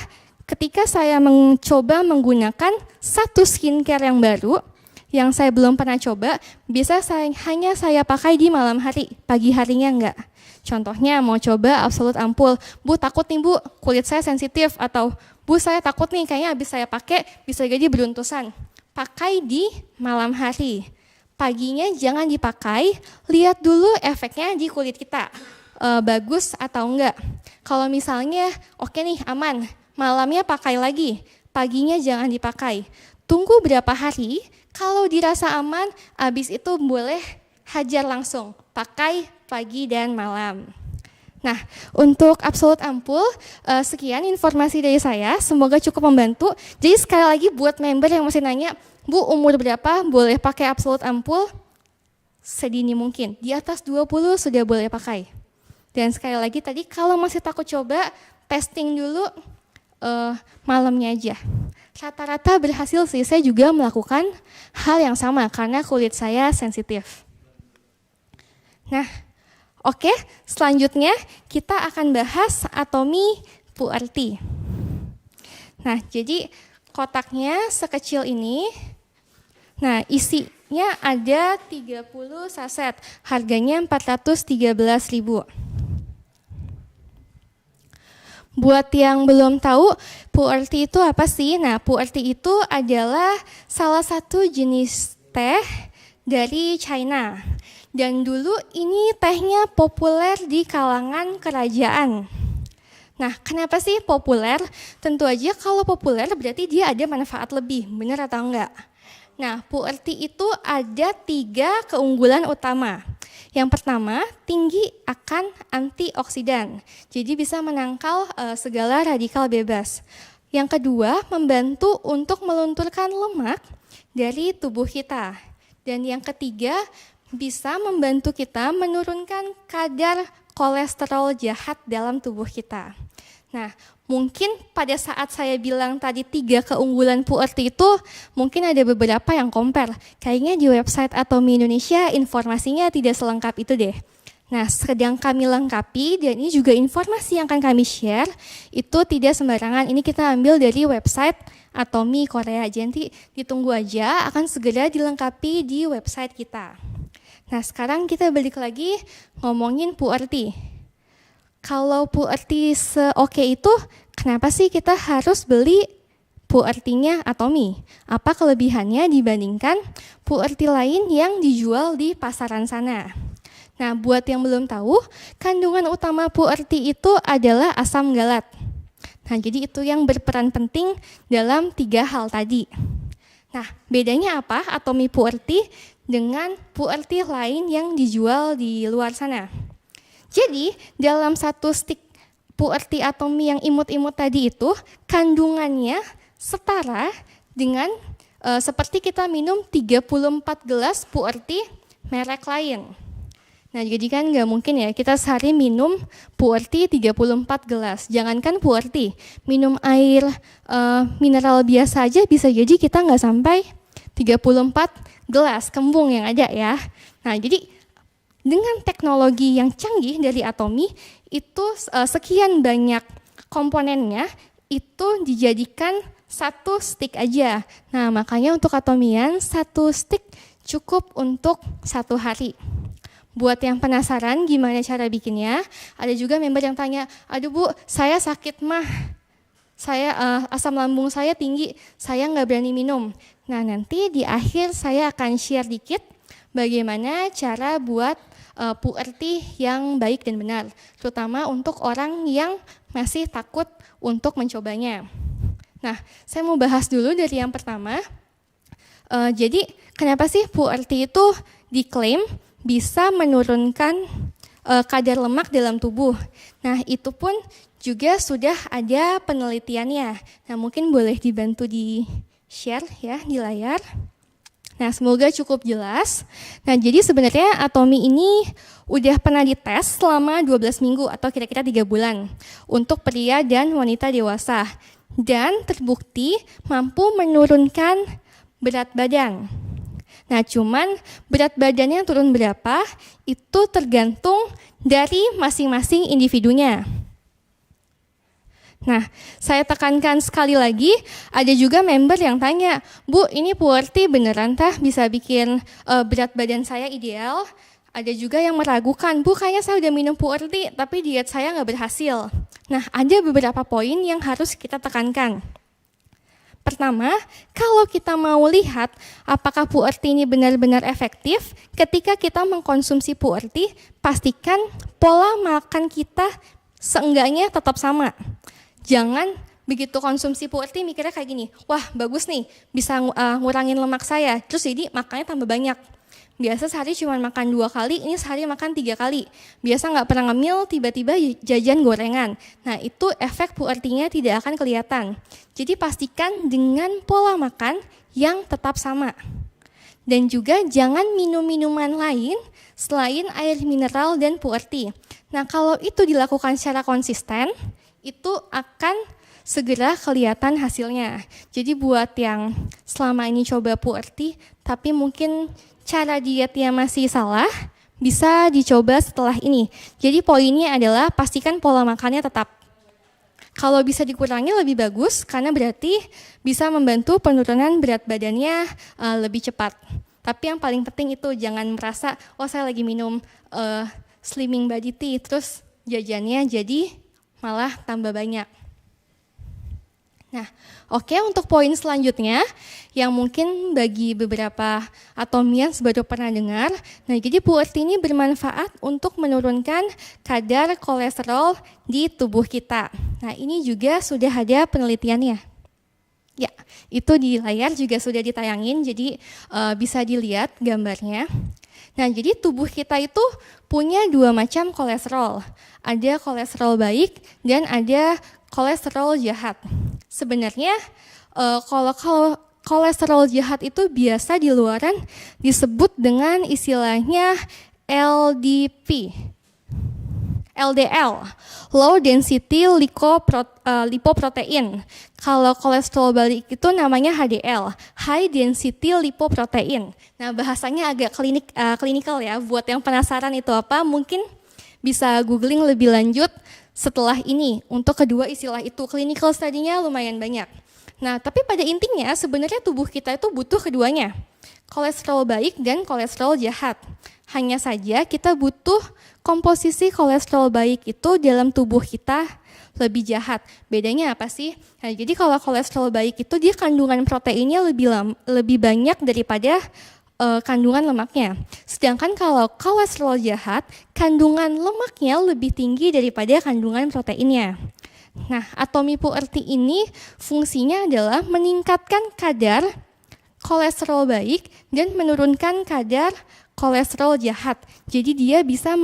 ketika saya mencoba menggunakan 1 skincare yang baru, yang saya belum pernah coba, bisa hanya saya pakai di malam hari, pagi harinya enggak. Contohnya mau coba absolut ampul, Bu takut nih Bu, kulit saya sensitif, atau Bu saya takut nih kayaknya habis saya pakai bisa jadi beruntusan. Pakai di malam hari. Paginya jangan dipakai, lihat dulu efeknya di kulit kita. Bagus atau enggak. Kalau misalnya oke nih aman, malamnya pakai lagi, paginya jangan dipakai. Tunggu berapa hari, kalau dirasa aman, habis itu boleh hajar langsung, pakai pagi dan malam. Nah, untuk absolut ampul, sekian informasi dari saya, semoga cukup membantu. Jadi sekali lagi buat member yang masih nanya, Bu umur berapa boleh pakai absolut ampul? Sedini mungkin, di atas 20 sudah boleh pakai. Dan sekali lagi tadi kalau masih takut coba, testing dulu malamnya aja. Rata-rata berhasil sih, saya juga melakukan hal yang sama karena kulit saya sensitif. Nah, oke, selanjutnya kita akan bahas atomi puerti. Nah, jadi kotaknya sekecil ini. Nah, isinya ada 30 saset, harganya 413.000. Buat yang belum tahu, puerti itu apa sih? Nah, puerti itu adalah salah satu jenis teh dari China. Dan dulu ini tehnya populer di kalangan kerajaan. Nah, kenapa sih populer? Tentu aja kalau populer berarti dia ada manfaat lebih, benar atau enggak? Nah, puerti itu ada 3 keunggulan utama. Yang pertama, tinggi akan antioksidan, jadi bisa menangkal segala radikal bebas. Yang kedua, membantu untuk melunturkan lemak dari tubuh kita. Dan yang ketiga, bisa membantu kita menurunkan kadar kolesterol jahat dalam tubuh kita. Nah, mungkin pada saat saya bilang tadi 3 keunggulan puerti itu, mungkin ada beberapa yang compare. Kayaknya di website Atomi Indonesia informasinya tidak selengkap itu deh. Nah, sedang kami lengkapi dan ini juga informasi yang akan kami share, itu tidak sembarangan. Ini kita ambil dari website Atomi Korea. Jadi ditunggu aja, akan segera dilengkapi di website kita. Nah, sekarang kita balik lagi ngomongin puerti. Kalau puerti se-oke itu, kenapa sih kita harus beli puertinya Atomi? Apa kelebihannya dibandingkan puerti lain yang dijual di pasaran sana? Nah, buat yang belum tahu, kandungan utama puerti itu adalah asam galat. Nah, jadi itu yang berperan penting dalam 3 hal tadi. Nah, bedanya apa Atomi puerti dengan puerti lain yang dijual di luar sana? Jadi, dalam 1 stick puerti Atomi yang imut-imut tadi itu, kandungannya setara dengan seperti kita minum 34 gelas puerti merek lain. Nah, jadi kan nggak mungkin ya kita sehari minum puerti 34 gelas. Jangankan puerti, minum air mineral biasa aja bisa jadi kita nggak sampai 34 gelas kembung yang ada ya. Nah, jadi dengan teknologi yang canggih dari Atomi, itu sekian banyak komponennya itu dijadikan 1 stick aja. Nah, makanya untuk Atomian 1 stick cukup untuk 1 hari. Buat yang penasaran gimana cara bikinnya, ada juga member yang tanya, aduh Bu, saya sakit mah, saya asam lambung saya tinggi, saya nggak berani minum. Nah, nanti di akhir saya akan share dikit bagaimana cara buat puerti yang baik dan benar, terutama untuk orang yang masih takut untuk mencobanya. Nah, saya mau bahas dulu dari yang pertama. Jadi, kenapa sih puerti itu diklaim bisa menurunkan kadar lemak dalam tubuh? Nah, itu pun juga sudah ada penelitiannya. Nah, mungkin boleh dibantu di-share ya di layar. Nah, semoga cukup jelas. Nah, jadi sebenarnya Atomi ini udah pernah dites selama 12 minggu atau kira-kira 3 bulan untuk pria dan wanita dewasa. Dan terbukti mampu menurunkan berat badan. Nah, cuman berat badannya turun berapa, itu tergantung dari masing-masing individunya. Nah, saya tekankan sekali lagi, ada juga member yang tanya, Bu, ini puerti beneran tah bisa bikin berat badan saya ideal? Ada juga yang meragukan, Bu kayaknya saya udah minum Puerti tapi diet saya nggak berhasil. Nah, ada beberapa poin yang harus kita tekankan. Pertama, kalau kita mau lihat apakah Puerti ini benar-benar efektif, ketika kita mengkonsumsi Puerti, pastikan pola makan kita seenggaknya tetap sama. Jangan begitu konsumsi Puerti mikirnya kayak gini, wah bagus nih, bisa ngurangin lemak saya, terus jadi makannya tambah banyak. Biasa sehari cuma makan 2 kali, ini sehari makan 3 kali. Biasa nggak pernah ngemil, tiba-tiba jajan gorengan. Nah itu efek Puertinya tidak akan kelihatan. Jadi pastikan dengan pola makan yang tetap sama. Dan juga jangan minum minuman lain selain air mineral dan Puerti. Nah kalau itu dilakukan secara konsisten, itu akan segera kelihatan hasilnya. Jadi buat yang selama ini coba Puerti, tapi mungkin cara dietnya masih salah, bisa dicoba setelah ini. Jadi poinnya adalah pastikan pola makannya tetap. Kalau bisa dikurangi lebih bagus, karena berarti bisa membantu penurunan berat badannya lebih cepat. Tapi yang paling penting itu jangan merasa, oh saya lagi minum slimming body tea, terus jajannya jadi malah tambah banyak. Nah, oke, untuk poin selanjutnya yang mungkin bagi beberapa atomians baru pernah dengar. Nah, jadi Puerti ini bermanfaat untuk menurunkan kadar kolesterol di tubuh kita. Nah, ini juga sudah ada penelitiannya. Ya, itu di layar juga sudah ditayangin, jadi bisa dilihat gambarnya. Nah, jadi tubuh kita itu punya 2 macam kolesterol. Ada kolesterol baik dan ada kolesterol jahat. Sebenarnya kalau kolesterol jahat itu biasa di luaran disebut dengan istilahnya LDP, LDL, low density lipoprotein. Kalau kolesterol baik itu namanya HDL, high density lipoprotein. Nah, bahasanya agak klinikal ya. Buat yang penasaran itu apa, mungkin bisa googling lebih lanjut setelah ini. Untuk kedua istilah itu, clinical study-nya lumayan banyak. Nah, tapi pada intinya sebenarnya tubuh kita itu butuh keduanya, kolesterol baik dan kolesterol jahat. Hanya saja kita butuh komposisi kolesterol baik itu dalam tubuh kita lebih jahat. Bedanya apa sih? Nah, jadi kalau kolesterol baik itu dia kandungan proteinnya lebih banyak daripada kandungan lemaknya. Sedangkan kalau kolesterol jahat, kandungan lemaknya lebih tinggi daripada kandungan proteinnya. Nah, Atomi Puerti ini fungsinya adalah meningkatkan kadar kolesterol baik dan menurunkan kadar kolesterol jahat. Jadi dia bisa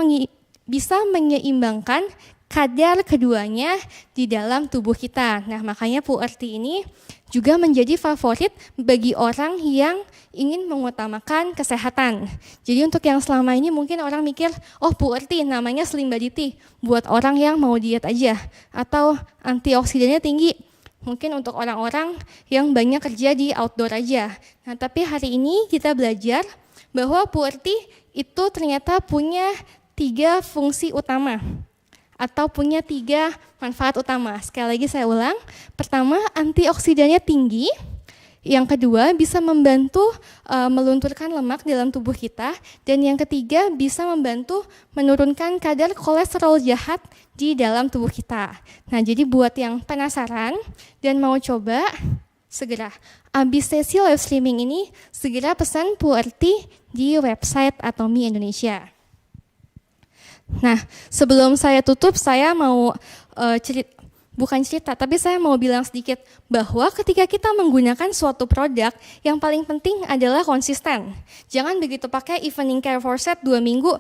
menyeimbangkan kadar keduanya di dalam tubuh kita. Nah, makanya Puerti ini juga menjadi favorit bagi orang yang ingin mengutamakan kesehatan. Jadi untuk yang selama ini mungkin orang mikir, oh Puerti namanya slim body tea, buat orang yang mau diet aja, atau antioksidannya tinggi, mungkin untuk orang-orang yang banyak kerja di outdoor aja. Nah, tapi hari ini kita belajar bahwa Puerti itu ternyata punya 3 fungsi utama, atau punya 3 manfaat utama. Sekali lagi saya ulang, pertama antioksidannya tinggi, yang kedua bisa membantu melunturkan lemak dalam tubuh kita, dan yang ketiga bisa membantu menurunkan kadar kolesterol jahat di dalam tubuh kita. Nah, jadi buat yang penasaran dan mau coba, segera habis sesi live streaming ini segera pesan Puerti di website Atomi Indonesia. Nah, sebelum saya tutup, saya mau bukan cerita, tapi saya mau bilang sedikit bahwa ketika kita menggunakan suatu produk, yang paling penting adalah konsisten. Jangan begitu pakai evening care for set 2 minggu,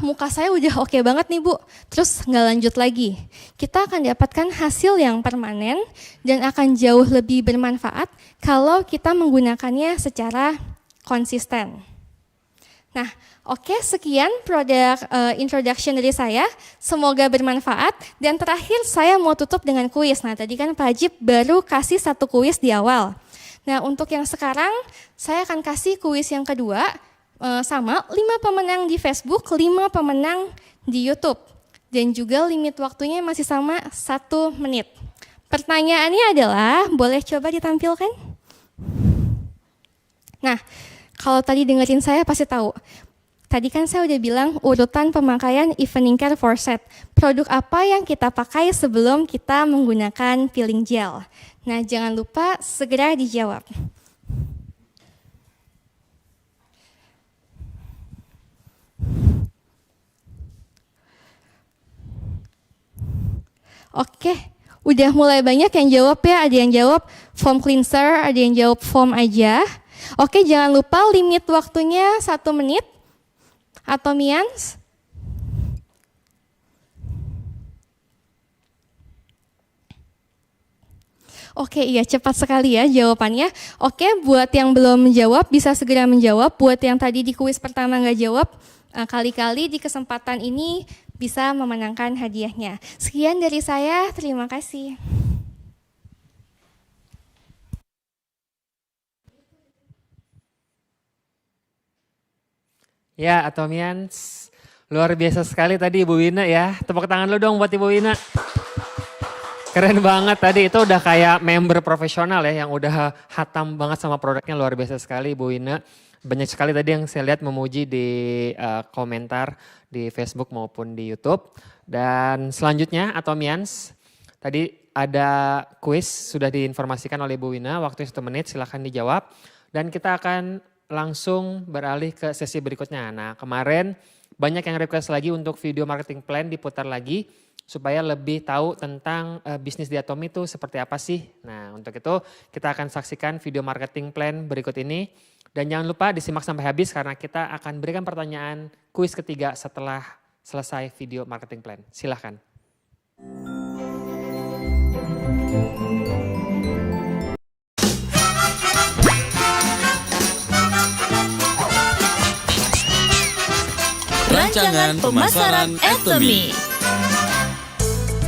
muka saya udah oke banget nih Bu, terus nggak lanjut lagi. Kita akan dapatkan hasil yang permanen dan akan jauh lebih bermanfaat kalau kita menggunakannya secara konsisten. Nah, oke, sekian produk introduction dari saya. Semoga bermanfaat. Dan terakhir saya mau tutup dengan kuis. Nah, tadi kan Pak Ajib baru kasih 1 kuis di awal. Nah, untuk yang sekarang saya akan kasih kuis yang kedua, sama 5 pemenang di Facebook, 5 pemenang di YouTube. Dan juga limit waktunya masih sama 1 menit. Pertanyaannya adalah, boleh coba ditampilkan? Nah, kalau tadi dengerin saya pasti tahu, Tadi kan saya udah bilang urutan pemakaian evening care for set. Produk apa yang kita pakai sebelum kita menggunakan peeling gel? Nah, jangan lupa segera dijawab. Oke, udah mulai banyak yang jawab ya. Ada yang jawab foam cleanser, ada yang jawab foam aja. Oke, jangan lupa limit waktunya 1 menit. Atomians. Oke, iya cepat sekali ya jawabannya. Oke, buat yang belum menjawab bisa segera menjawab. Buat yang tadi di kuis pertama nggak jawab, kali-kali di kesempatan ini bisa memenangkan hadiahnya. Sekian dari saya, terima kasih. Ya, Atomians, luar biasa sekali tadi Ibu Wina ya. Tepuk tangan lu dong buat Ibu Wina. Keren banget tadi, itu udah kayak member profesional ya yang udah hatam banget sama produknya, luar biasa sekali Ibu Wina. Banyak sekali tadi yang saya lihat memuji di komentar di Facebook maupun di YouTube. Dan selanjutnya Atomians, tadi ada kuis sudah diinformasikan oleh Ibu Wina, waktu 1 menit silahkan dijawab. Dan kita akan langsung beralih ke sesi berikutnya. Nah, kemarin banyak yang request lagi untuk video marketing plan diputar lagi supaya lebih tahu tentang bisnis di Atomi itu seperti apa sih. Nah, untuk itu kita akan saksikan video marketing plan berikut ini. Dan jangan lupa disimak sampai habis karena kita akan berikan pertanyaan kuis ketiga setelah selesai video marketing plan. Silahkan. Rancangan Pemasaran Atomi.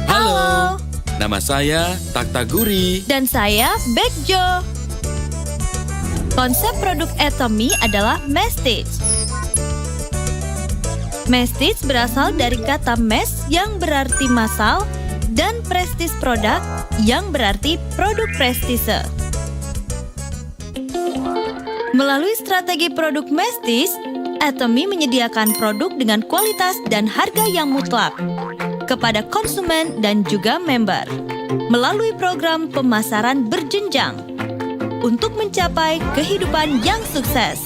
Halo, nama saya Takta Guri. Dan saya Bekjo. Konsep produk Atomi adalah message. Message berasal dari kata mass yang berarti massal dan prestige produk yang berarti produk prestise. Melalui strategi produk message, Atomi menyediakan produk dengan kualitas dan harga yang mutlak kepada konsumen dan juga member melalui program pemasaran berjenjang untuk mencapai kehidupan yang sukses.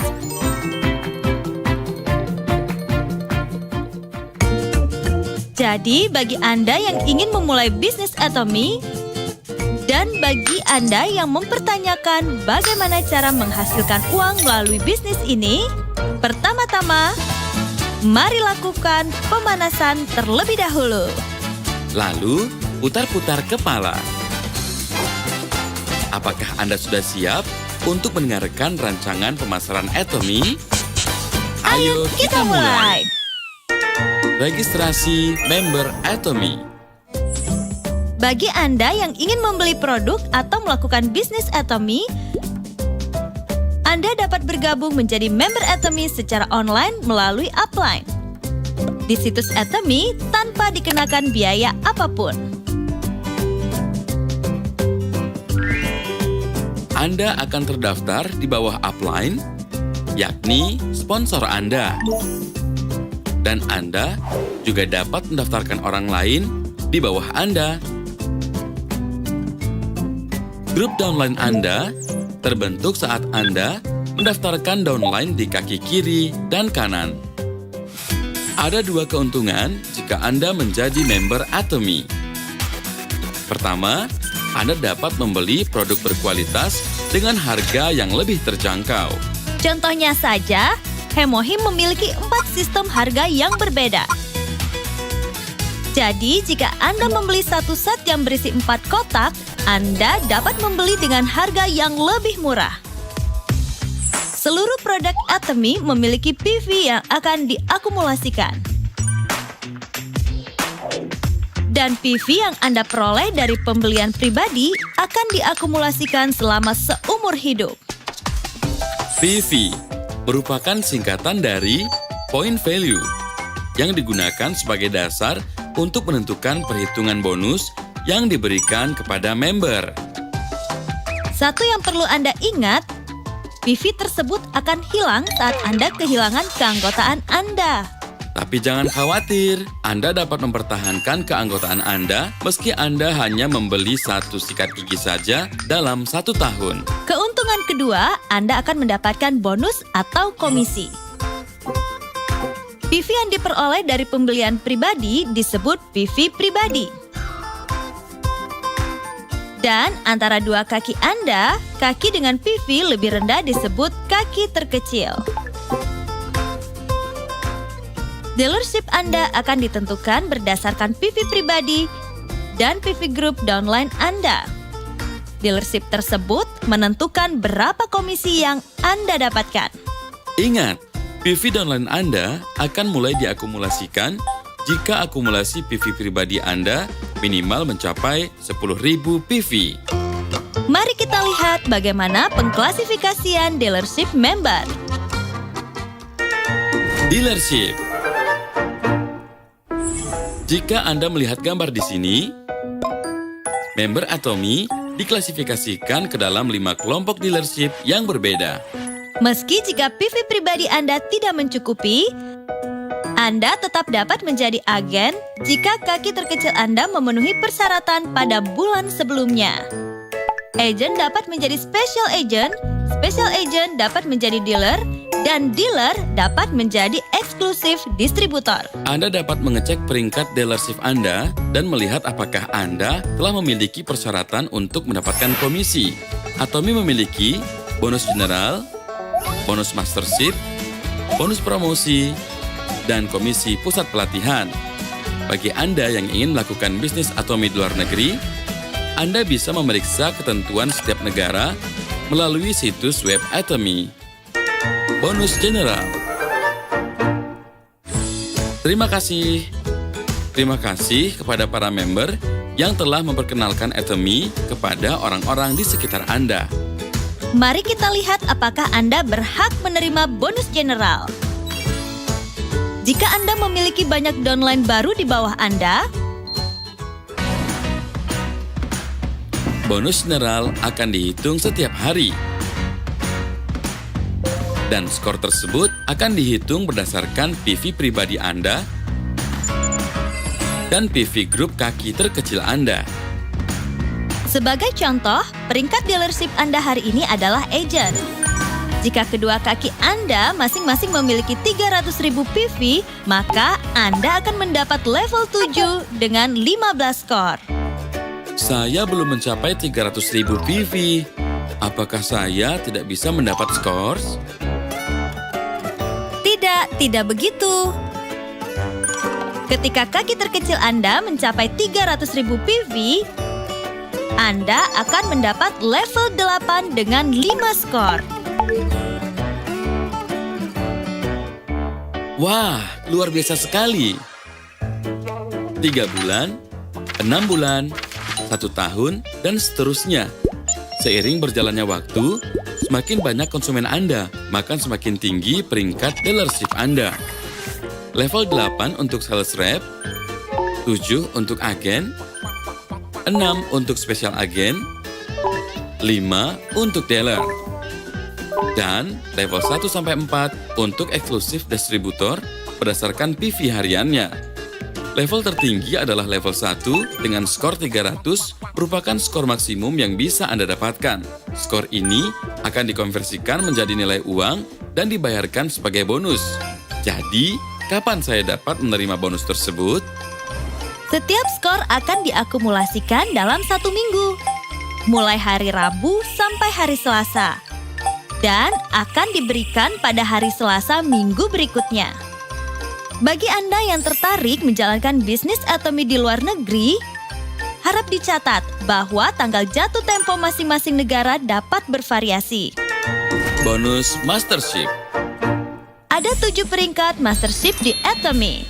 Jadi, bagi Anda yang ingin memulai bisnis Atomi dan bagi Anda yang mempertanyakan bagaimana cara menghasilkan uang melalui bisnis ini, pertama-tama, mari lakukan pemanasan terlebih dahulu. Lalu, putar-putar kepala. Apakah Anda sudah siap untuk mendengarkan rancangan pemasaran Atomi? Ayo kita mulai! Registrasi member Atomi. Bagi Anda yang ingin membeli produk atau melakukan bisnis Atomi, Anda dapat bergabung menjadi member Atomi secara online melalui upline di situs Atomi tanpa dikenakan biaya apapun. Anda akan terdaftar di bawah upline, yakni sponsor Anda. Dan Anda juga dapat mendaftarkan orang lain di bawah Anda. Grup downline Anda terbentuk saat Anda mendaftarkan downline di kaki kiri dan kanan. Ada 2 keuntungan jika Anda menjadi member Atomi. Pertama, Anda dapat membeli produk berkualitas dengan harga yang lebih terjangkau. Contohnya saja, Hemohim memiliki 4 sistem harga yang berbeda. Jadi, jika Anda membeli satu set yang berisi 4 kotak, Anda dapat membeli dengan harga yang lebih murah. Seluruh produk Atomi memiliki PV yang akan diakumulasikan. Dan PV yang Anda peroleh dari pembelian pribadi akan diakumulasikan selama seumur hidup. PV merupakan singkatan dari point value yang digunakan sebagai dasar untuk menentukan perhitungan bonus yang diberikan kepada member. Satu yang perlu Anda ingat, PV tersebut akan hilang saat Anda kehilangan keanggotaan Anda. Tapi jangan khawatir, Anda dapat mempertahankan keanggotaan Anda meski Anda hanya membeli 1 sikat gigi saja dalam 1 tahun. Keuntungan kedua, Anda akan mendapatkan bonus atau komisi. PV yang diperoleh dari pembelian pribadi disebut PV pribadi. Dan antara dua kaki Anda, kaki dengan PV lebih rendah disebut kaki terkecil. Dealership Anda akan ditentukan berdasarkan PV pribadi dan PV Group downline Anda. Dealership tersebut menentukan berapa komisi yang Anda dapatkan. Ingat, PV downline Anda akan mulai diakumulasikan jika akumulasi PV pribadi Anda minimal mencapai 10.000 PV. Mari kita lihat bagaimana pengklasifikasian dealership member. Dealership. Jika Anda melihat gambar di sini, member Atomy diklasifikasikan ke dalam 5 kelompok dealership yang berbeda. Meski jika PV pribadi Anda tidak mencukupi, Anda tetap dapat menjadi agen jika kaki terkecil Anda memenuhi persyaratan pada bulan sebelumnya. Agent dapat menjadi special agent dapat menjadi dealer, dan dealer dapat menjadi eksklusif distributor. Anda dapat mengecek peringkat dealership Anda dan melihat apakah Anda telah memiliki persyaratan untuk mendapatkan komisi. Atomy memiliki bonus general, bonus mastership, bonus promosi, dan komisi pusat pelatihan. Bagi Anda yang ingin melakukan bisnis Atomy di luar negeri, Anda bisa memeriksa ketentuan setiap negara melalui situs web Atomy. Bonus general. Terima kasih kepada para member yang telah memperkenalkan Atomy kepada orang-orang di sekitar Anda. Mari kita lihat apakah Anda berhak menerima bonus general. Jika Anda memiliki banyak downline baru di bawah Anda, bonus general akan dihitung setiap hari. Dan skor tersebut akan dihitung berdasarkan PV pribadi Anda dan PV grup kaki terkecil Anda. sebagai contoh, peringkat dealership Anda hari ini adalah agent. Jika kedua kaki Anda masing-masing memiliki 300.000 PV, maka Anda akan mendapat level 7 dengan 15 skor. Saya belum mencapai 300.000 PV. Apakah saya tidak bisa mendapat scores? Tidak begitu. Ketika kaki terkecil Anda mencapai 300.000 PV, Anda akan mendapat level 8 dengan 5 skor. Wah, luar biasa sekali. 3 bulan, 6 bulan, 1 tahun, dan seterusnya. Seiring berjalannya waktu, semakin banyak konsumen Anda, maka semakin tinggi peringkat dealership Anda. Level 8 untuk sales rep, 7 untuk agen, 6 untuk special agen, 5 untuk dealer, dan level 1-4 untuk eksklusif distributor berdasarkan PV hariannya. Level tertinggi adalah level 1 dengan skor 300 merupakan skor maksimum yang bisa Anda dapatkan. Skor ini akan dikonversikan menjadi nilai uang dan dibayarkan sebagai bonus. Jadi, kapan saya dapat menerima bonus tersebut? Setiap skor akan diakumulasikan dalam 1 minggu, mulai hari Rabu sampai hari Selasa, dan akan diberikan pada hari Selasa minggu berikutnya. Bagi Anda yang tertarik menjalankan bisnis Atomy di luar negeri, harap dicatat bahwa tanggal jatuh tempo masing-masing negara dapat bervariasi. Bonus Mastership. Ada 7 peringkat Mastership di Atomy.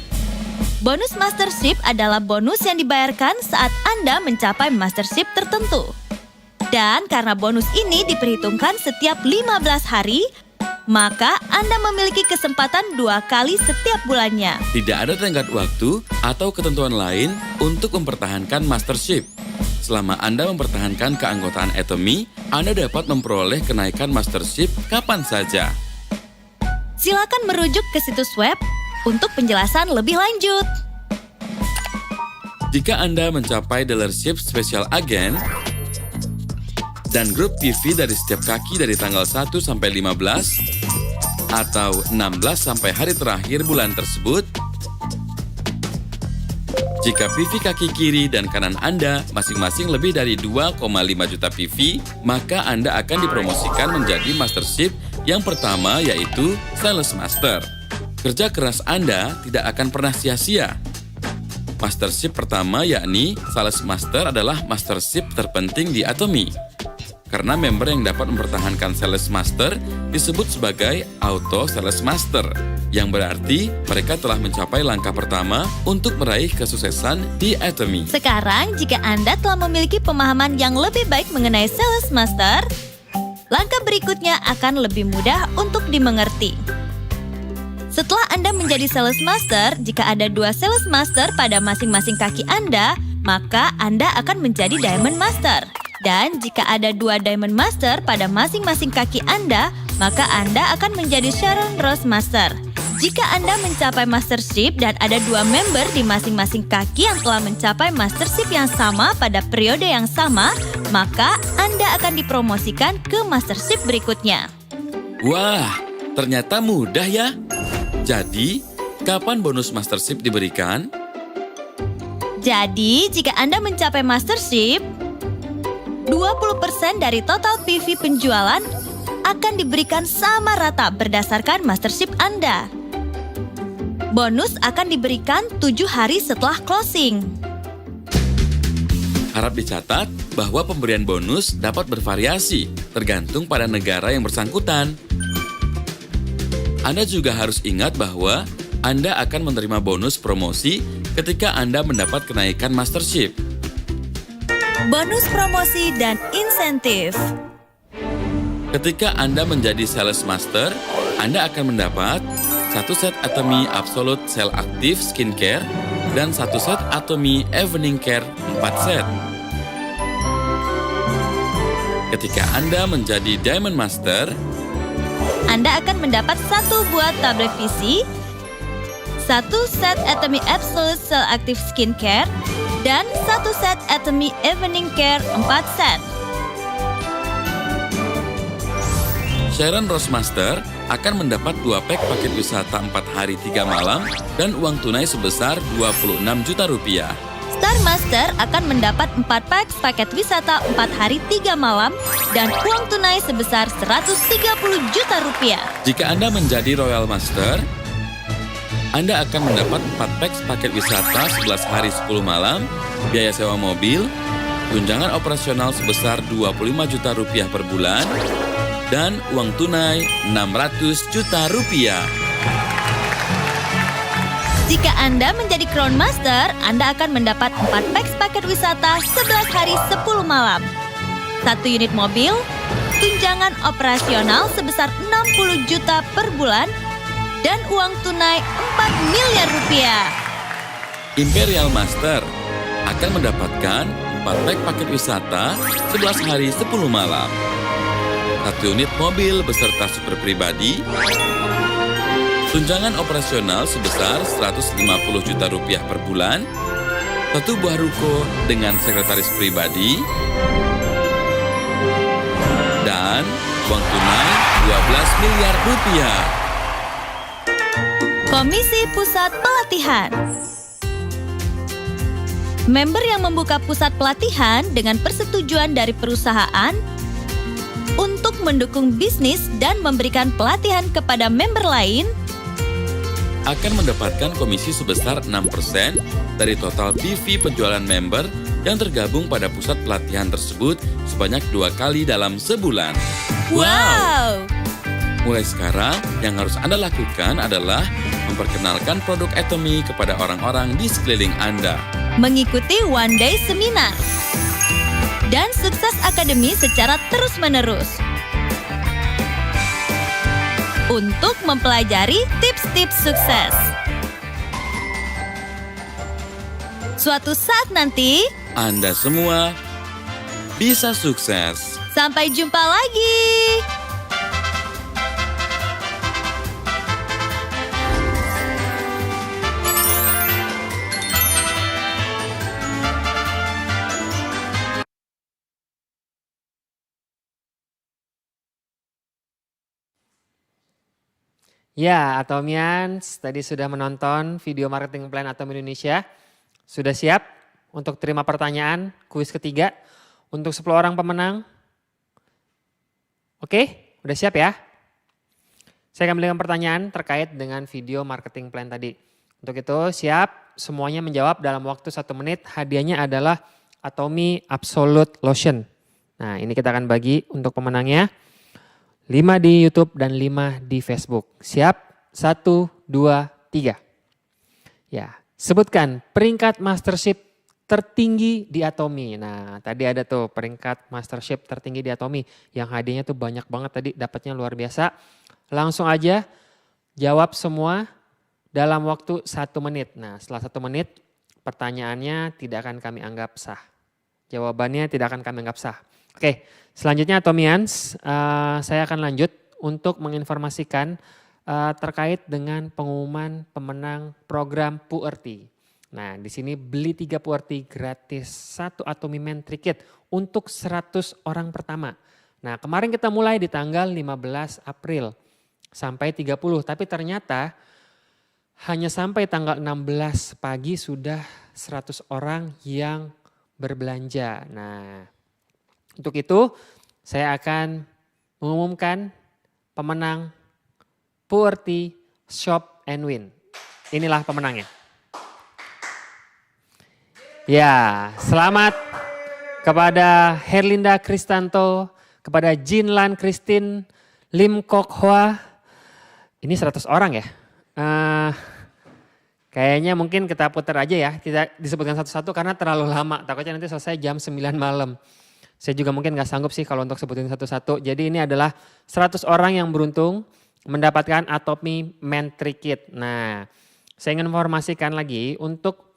Bonus Mastership adalah bonus yang dibayarkan saat Anda mencapai Mastership tertentu. Dan karena bonus ini diperhitungkan setiap 15 hari, maka Anda memiliki kesempatan 2 kali setiap bulannya. Tidak ada tenggat waktu atau ketentuan lain untuk mempertahankan Mastership. selama Anda mempertahankan keanggotaan Atomy, Anda dapat memperoleh kenaikan Mastership kapan saja. Silakan merujuk ke situs web untuk penjelasan lebih lanjut. Jika Anda mencapai dealership Special Agent dan grup PV dari setiap kaki dari tanggal 1 sampai 15 atau 16 sampai hari terakhir bulan tersebut, jika PV kaki kiri dan kanan Anda masing-masing lebih dari 2,5 juta PV, maka Anda akan dipromosikan menjadi Mastership yang pertama, yaitu Sales Master. Kerja keras Anda tidak akan pernah sia-sia. Mastership pertama, yakni Sales Master, adalah Mastership terpenting di Atomy. Karena member yang dapat mempertahankan Sales Master disebut sebagai Auto Sales Master, yang berarti mereka telah mencapai langkah pertama untuk meraih kesuksesan di Atomy. Sekarang, jika Anda telah memiliki pemahaman yang lebih baik mengenai Sales Master, langkah berikutnya akan lebih mudah untuk dimengerti. Setelah Anda menjadi Sales Master, jika ada 2 Sales Master pada masing-masing kaki Anda, maka Anda akan menjadi Diamond Master. Dan jika ada 2 Diamond Master pada masing-masing kaki Anda, maka Anda akan menjadi Sharon Rose Master. Jika Anda mencapai Mastership dan ada 2 member di masing-masing kaki yang telah mencapai Mastership yang sama pada periode yang sama, maka Anda akan dipromosikan ke Mastership berikutnya. Wah, ternyata mudah ya. Jadi, kapan bonus Mastership diberikan? Jadi, jika Anda mencapai Mastership, 20% dari total PV penjualan akan diberikan sama rata berdasarkan Mastership Anda. Bonus akan diberikan 7 hari setelah closing. Harap dicatat bahwa pemberian bonus dapat bervariasi tergantung pada negara yang bersangkutan. Anda juga harus ingat bahwa Anda akan menerima bonus promosi ketika Anda mendapat kenaikan Mastership. Bonus promosi dan insentif. Ketika Anda menjadi Sales Master, Anda akan mendapat 1 set Atomy Absolute Cell Active Skincare dan 1 set Atomy Evening Care 4 set. Ketika Anda menjadi Diamond Master, Anda akan mendapat 1 buah tablet VC, 1 set Atomy Absolute Cell Active Skincare, dan 1 set Atomy Evening Care 4 set. Sharon Rose Master akan mendapat 2 pack paket wisata 4 hari 3 malam dan uang tunai sebesar 26 juta rupiah. Star Master akan mendapat 4 pack paket wisata 4 hari 3 malam dan uang tunai sebesar 130 juta rupiah. Jika Anda menjadi Royal Master, Anda akan mendapat 4 pack paket wisata 11 hari 10 malam, biaya sewa mobil, tunjangan operasional sebesar 25 juta rupiah per bulan, dan uang tunai 600 juta rupiah. Jika Anda menjadi Crown Master, Anda akan mendapat 4 pack paket wisata 11 hari 10 malam, 1 unit mobil, tunjangan operasional sebesar 60 juta per bulan, dan uang tunai 4 miliar rupiah. Imperial Master akan mendapatkan 4 pack paket wisata 11 hari 10 malam, 1 unit mobil beserta super pribadi, tunjangan operasional sebesar 150 juta rupiah per bulan, 1 buah ruko dengan sekretaris pribadi, dan uang tunai 12 miliar rupiah. Komisi Pusat Pelatihan. Member yang membuka pusat pelatihan dengan persetujuan dari perusahaan untuk mendukung bisnis dan memberikan pelatihan kepada member lain akan mendapatkan komisi sebesar 6% dari total PV penjualan member yang tergabung pada pusat pelatihan tersebut sebanyak 2 kali dalam sebulan. Wow! Mulai sekarang, yang harus Anda lakukan adalah memperkenalkan produk Atomy kepada orang-orang di sekeliling Anda. Mengikuti One Day Seminar dan Sukses Academy secara terus-menerus untuk mempelajari tips-tips sukses. Suatu saat nanti, Anda semua bisa sukses. Sampai jumpa lagi. Ya, Atomians tadi sudah menonton video marketing plan Atom Indonesia. Sudah siap untuk terima pertanyaan kuis ketiga untuk 10 orang pemenang? Oke, udah siap ya? Saya akan berikan pertanyaan terkait dengan video marketing plan tadi. Untuk itu siap, semuanya menjawab dalam waktu 1 menit. Hadiahnya adalah Atomy Absolute Lotion. Nah, ini kita akan bagi untuk pemenangnya. 5 di YouTube dan 5 di Facebook. Siap? 1, 2, 3. Ya, sebutkan peringkat mastership tertinggi di Atomy. Nah, tadi ada tuh peringkat mastership tertinggi di Atomy. Yang hadiahnya tuh banyak banget tadi, dapatnya luar biasa. Langsung aja jawab semua dalam waktu 1 menit. Nah, setelah 1 menit pertanyaannya tidak akan kami anggap sah. Jawabannya tidak akan kami anggap sah. Oke, selanjutnya Atomians, saya akan lanjut untuk menginformasikan terkait dengan pengumuman pemenang program Puerti. Nah, di sini beli 3 Puerti gratis 1 Atomy Mentry Kit untuk 100 orang pertama. Nah, kemarin kita mulai di tanggal 15 April sampai 30, tapi ternyata hanya sampai tanggal 16 pagi sudah 100 orang yang berbelanja. Nah, untuk itu saya akan mengumumkan pemenang Puerti Shop and Win. Inilah pemenangnya. Ya, selamat kepada Herlinda Kristanto, kepada Jinlan Christine, Lim Kok Hwa. Ini 100 orang ya. Kayaknya mungkin kita putar aja ya, kita disebutkan satu-satu karena terlalu lama. Takutnya nanti selesai jam 9 malam. Saya juga mungkin gak sanggup sih kalau untuk sebutin satu-satu. Jadi ini adalah 100 orang yang beruntung mendapatkan Atomy Mentry Kit. Nah, saya ingin informasikan lagi untuk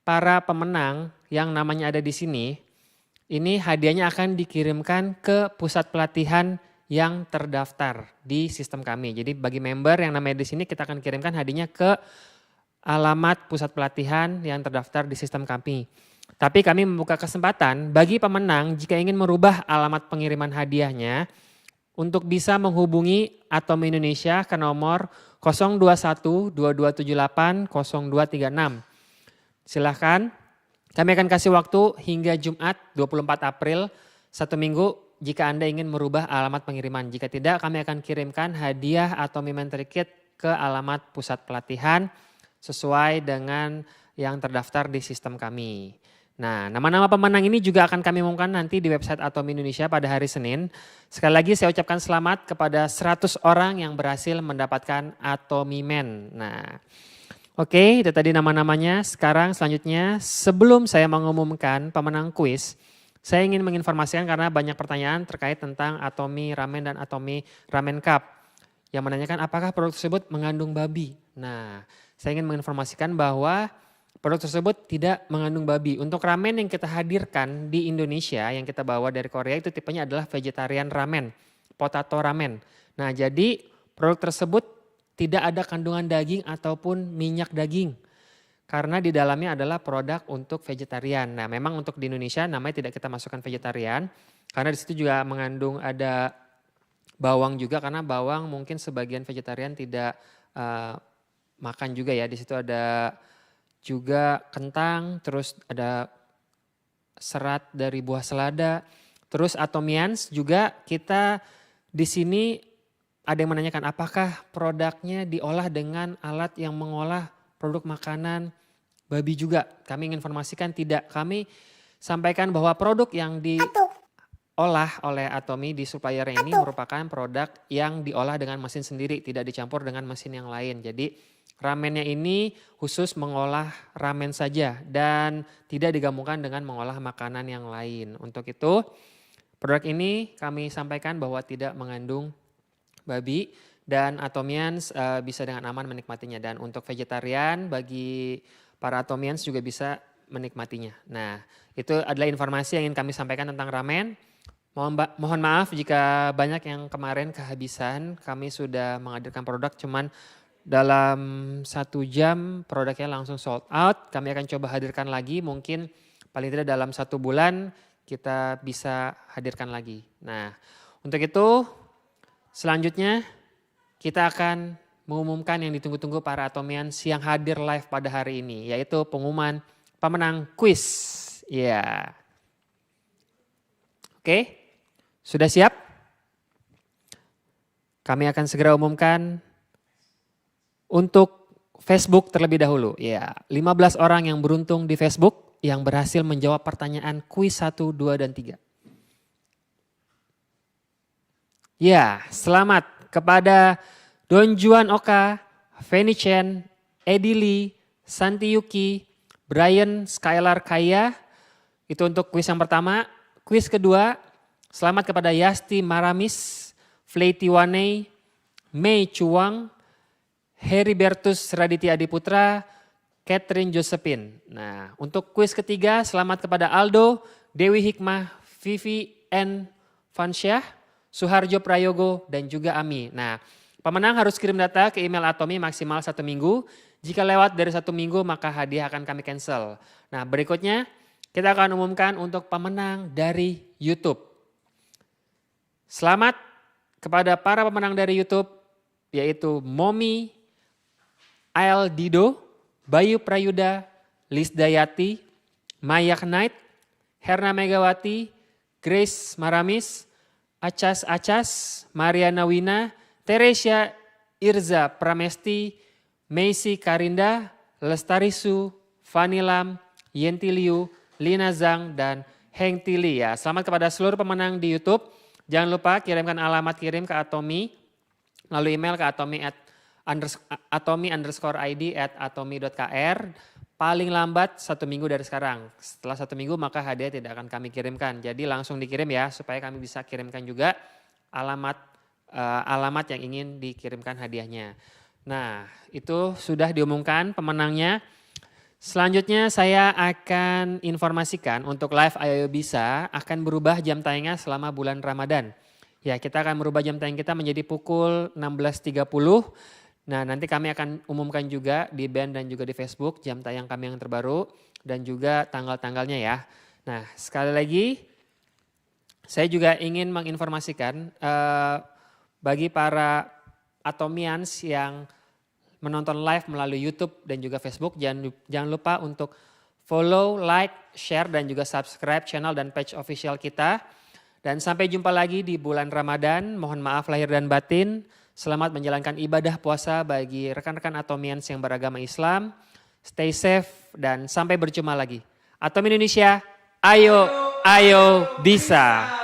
para pemenang yang namanya ada di sini. Ini hadiahnya akan dikirimkan ke pusat pelatihan yang terdaftar di sistem kami. Jadi bagi member yang namanya di sini kita akan kirimkan hadiahnya ke alamat pusat pelatihan yang terdaftar di sistem kami. Tapi kami membuka kesempatan bagi pemenang jika ingin merubah alamat pengiriman hadiahnya untuk bisa menghubungi Atomy Indonesia ke nomor 021 2278 0236. Silahkan, kami akan kasih waktu hingga Jumat 24 April, 1 minggu jika Anda ingin merubah alamat pengiriman. Jika tidak, kami akan kirimkan hadiah Atomy Mentry Kit ke alamat pusat pelatihan sesuai dengan yang terdaftar di sistem kami. Nah, nama-nama pemenang ini juga akan kami umumkan nanti di website Atomy Indonesia pada hari Senin. Sekali lagi saya ucapkan selamat kepada 100 orang yang berhasil mendapatkan Atomy Men. Nah, oke, itu tadi nama-namanya. Sekarang selanjutnya sebelum saya mengumumkan pemenang kuis, saya ingin menginformasikan karena banyak pertanyaan terkait tentang Atomy Ramen dan Atomy Ramen Cup. Yang menanyakan apakah produk tersebut mengandung babi. Nah, saya ingin menginformasikan bahwa produk tersebut tidak mengandung babi. Untuk ramen yang kita hadirkan di Indonesia, yang kita bawa dari Korea itu tipenya adalah vegetarian ramen, potato ramen. Nah, jadi produk tersebut tidak ada kandungan daging ataupun minyak daging. Karena di dalamnya adalah produk untuk vegetarian. Nah, memang untuk di Indonesia namanya tidak kita masukkan vegetarian. Karena di situ juga mengandung ada bawang juga, karena bawang mungkin sebagian vegetarian tidak makan juga ya. Di situ ada juga kentang, terus ada serat dari buah selada. Terus Atomians juga kita di sini ada yang menanyakan apakah produknya diolah dengan alat yang mengolah produk makanan babi juga. Kami ingin informasikan tidak. Kami sampaikan bahwa produk yang diolah oleh Atomy di supplier ini merupakan produk yang diolah dengan mesin sendiri, tidak dicampur dengan mesin yang lain. Jadi ramennya ini khusus mengolah ramen saja dan tidak digabungkan dengan mengolah makanan yang lain. Untuk itu produk ini kami sampaikan bahwa tidak mengandung babi dan Atomians bisa dengan aman menikmatinya. Dan untuk vegetarian bagi para Atomians juga bisa menikmatinya. Nah, itu adalah informasi yang ingin kami sampaikan tentang ramen. Mohon maaf jika banyak yang kemarin kehabisan. Kami sudah menghadirkan produk, cuman dalam 1 jam produknya langsung sold out. Kami akan coba hadirkan lagi, mungkin paling tidak dalam 1 bulan kita bisa hadirkan lagi. Nah, untuk itu selanjutnya kita akan mengumumkan yang ditunggu-tunggu para Atomians yang hadir live pada hari ini, yaitu pengumuman pemenang kuis. Ya. Oke. Sudah siap? Kami akan segera umumkan untuk Facebook terlebih dahulu. Ya, 15 orang yang beruntung di Facebook yang berhasil menjawab pertanyaan kuis 1, 2, dan 3. Ya, selamat kepada Don Juan Oka, Fanny Chen, Eddie Lee, Santi Yuki, Brian Skylar Kaya. Itu untuk kuis yang pertama. Kuis kedua, selamat kepada Yasti Maramis, Fleiti Wanei, Mei Chuang, Heribertus Raditya Adiputra, Catherine Josephine. Nah, untuk kuis ketiga, selamat kepada Aldo, Dewi Hikmah, Vivi N. Fansyah, Suharjo Prayogo, dan juga Ami. Nah, pemenang harus kirim data ke email Atomi maksimal 1 minggu. Jika lewat dari 1 minggu, maka hadiah akan kami cancel. Nah, berikutnya kita akan umumkan untuk pemenang dari YouTube. Selamat kepada para pemenang dari YouTube, yaitu Momi, Ael Dido, Bayu Prayuda, Lis Dayati, Maya Knight, Herna Megawati, Grace Maramis, Acas Acas, Mariana Wina, Teresia Irza Pramesti, Meisi Karinda, Lestari Su, Vanilam, Yenti Liu, Lina Zhang, dan Heng Tili. Ya, selamat kepada seluruh pemenang di YouTube. Jangan lupa kirimkan alamat kirim ke Atomi melalui email ke atomi_id@atomi.kr paling lambat 1 minggu dari sekarang. Setelah 1 minggu maka hadiah tidak akan kami kirimkan. Jadi langsung dikirim ya supaya kami bisa kirimkan juga alamat yang ingin dikirimkan hadiahnya. Nah, itu sudah diumumkan pemenangnya. Selanjutnya saya akan informasikan untuk live Ayo Bisa akan berubah jam tayangnya selama bulan Ramadan. Ya, kita akan merubah jam tayang kita menjadi pukul 16.30. Nah, nanti kami akan umumkan juga di band dan juga di Facebook jam tayang kami yang terbaru dan juga tanggal-tanggalnya ya. Nah, sekali lagi saya juga ingin menginformasikan bagi para Atomians yang menonton live melalui YouTube dan juga Facebook, jangan lupa untuk follow, like, share, dan juga subscribe channel dan page official kita. Dan sampai jumpa lagi di bulan Ramadan. Mohon maaf lahir dan batin. Selamat menjalankan ibadah puasa bagi rekan-rekan Atomians yang beragama Islam. Stay safe dan sampai berjumpa lagi. Atomi Indonesia, ayo bisa.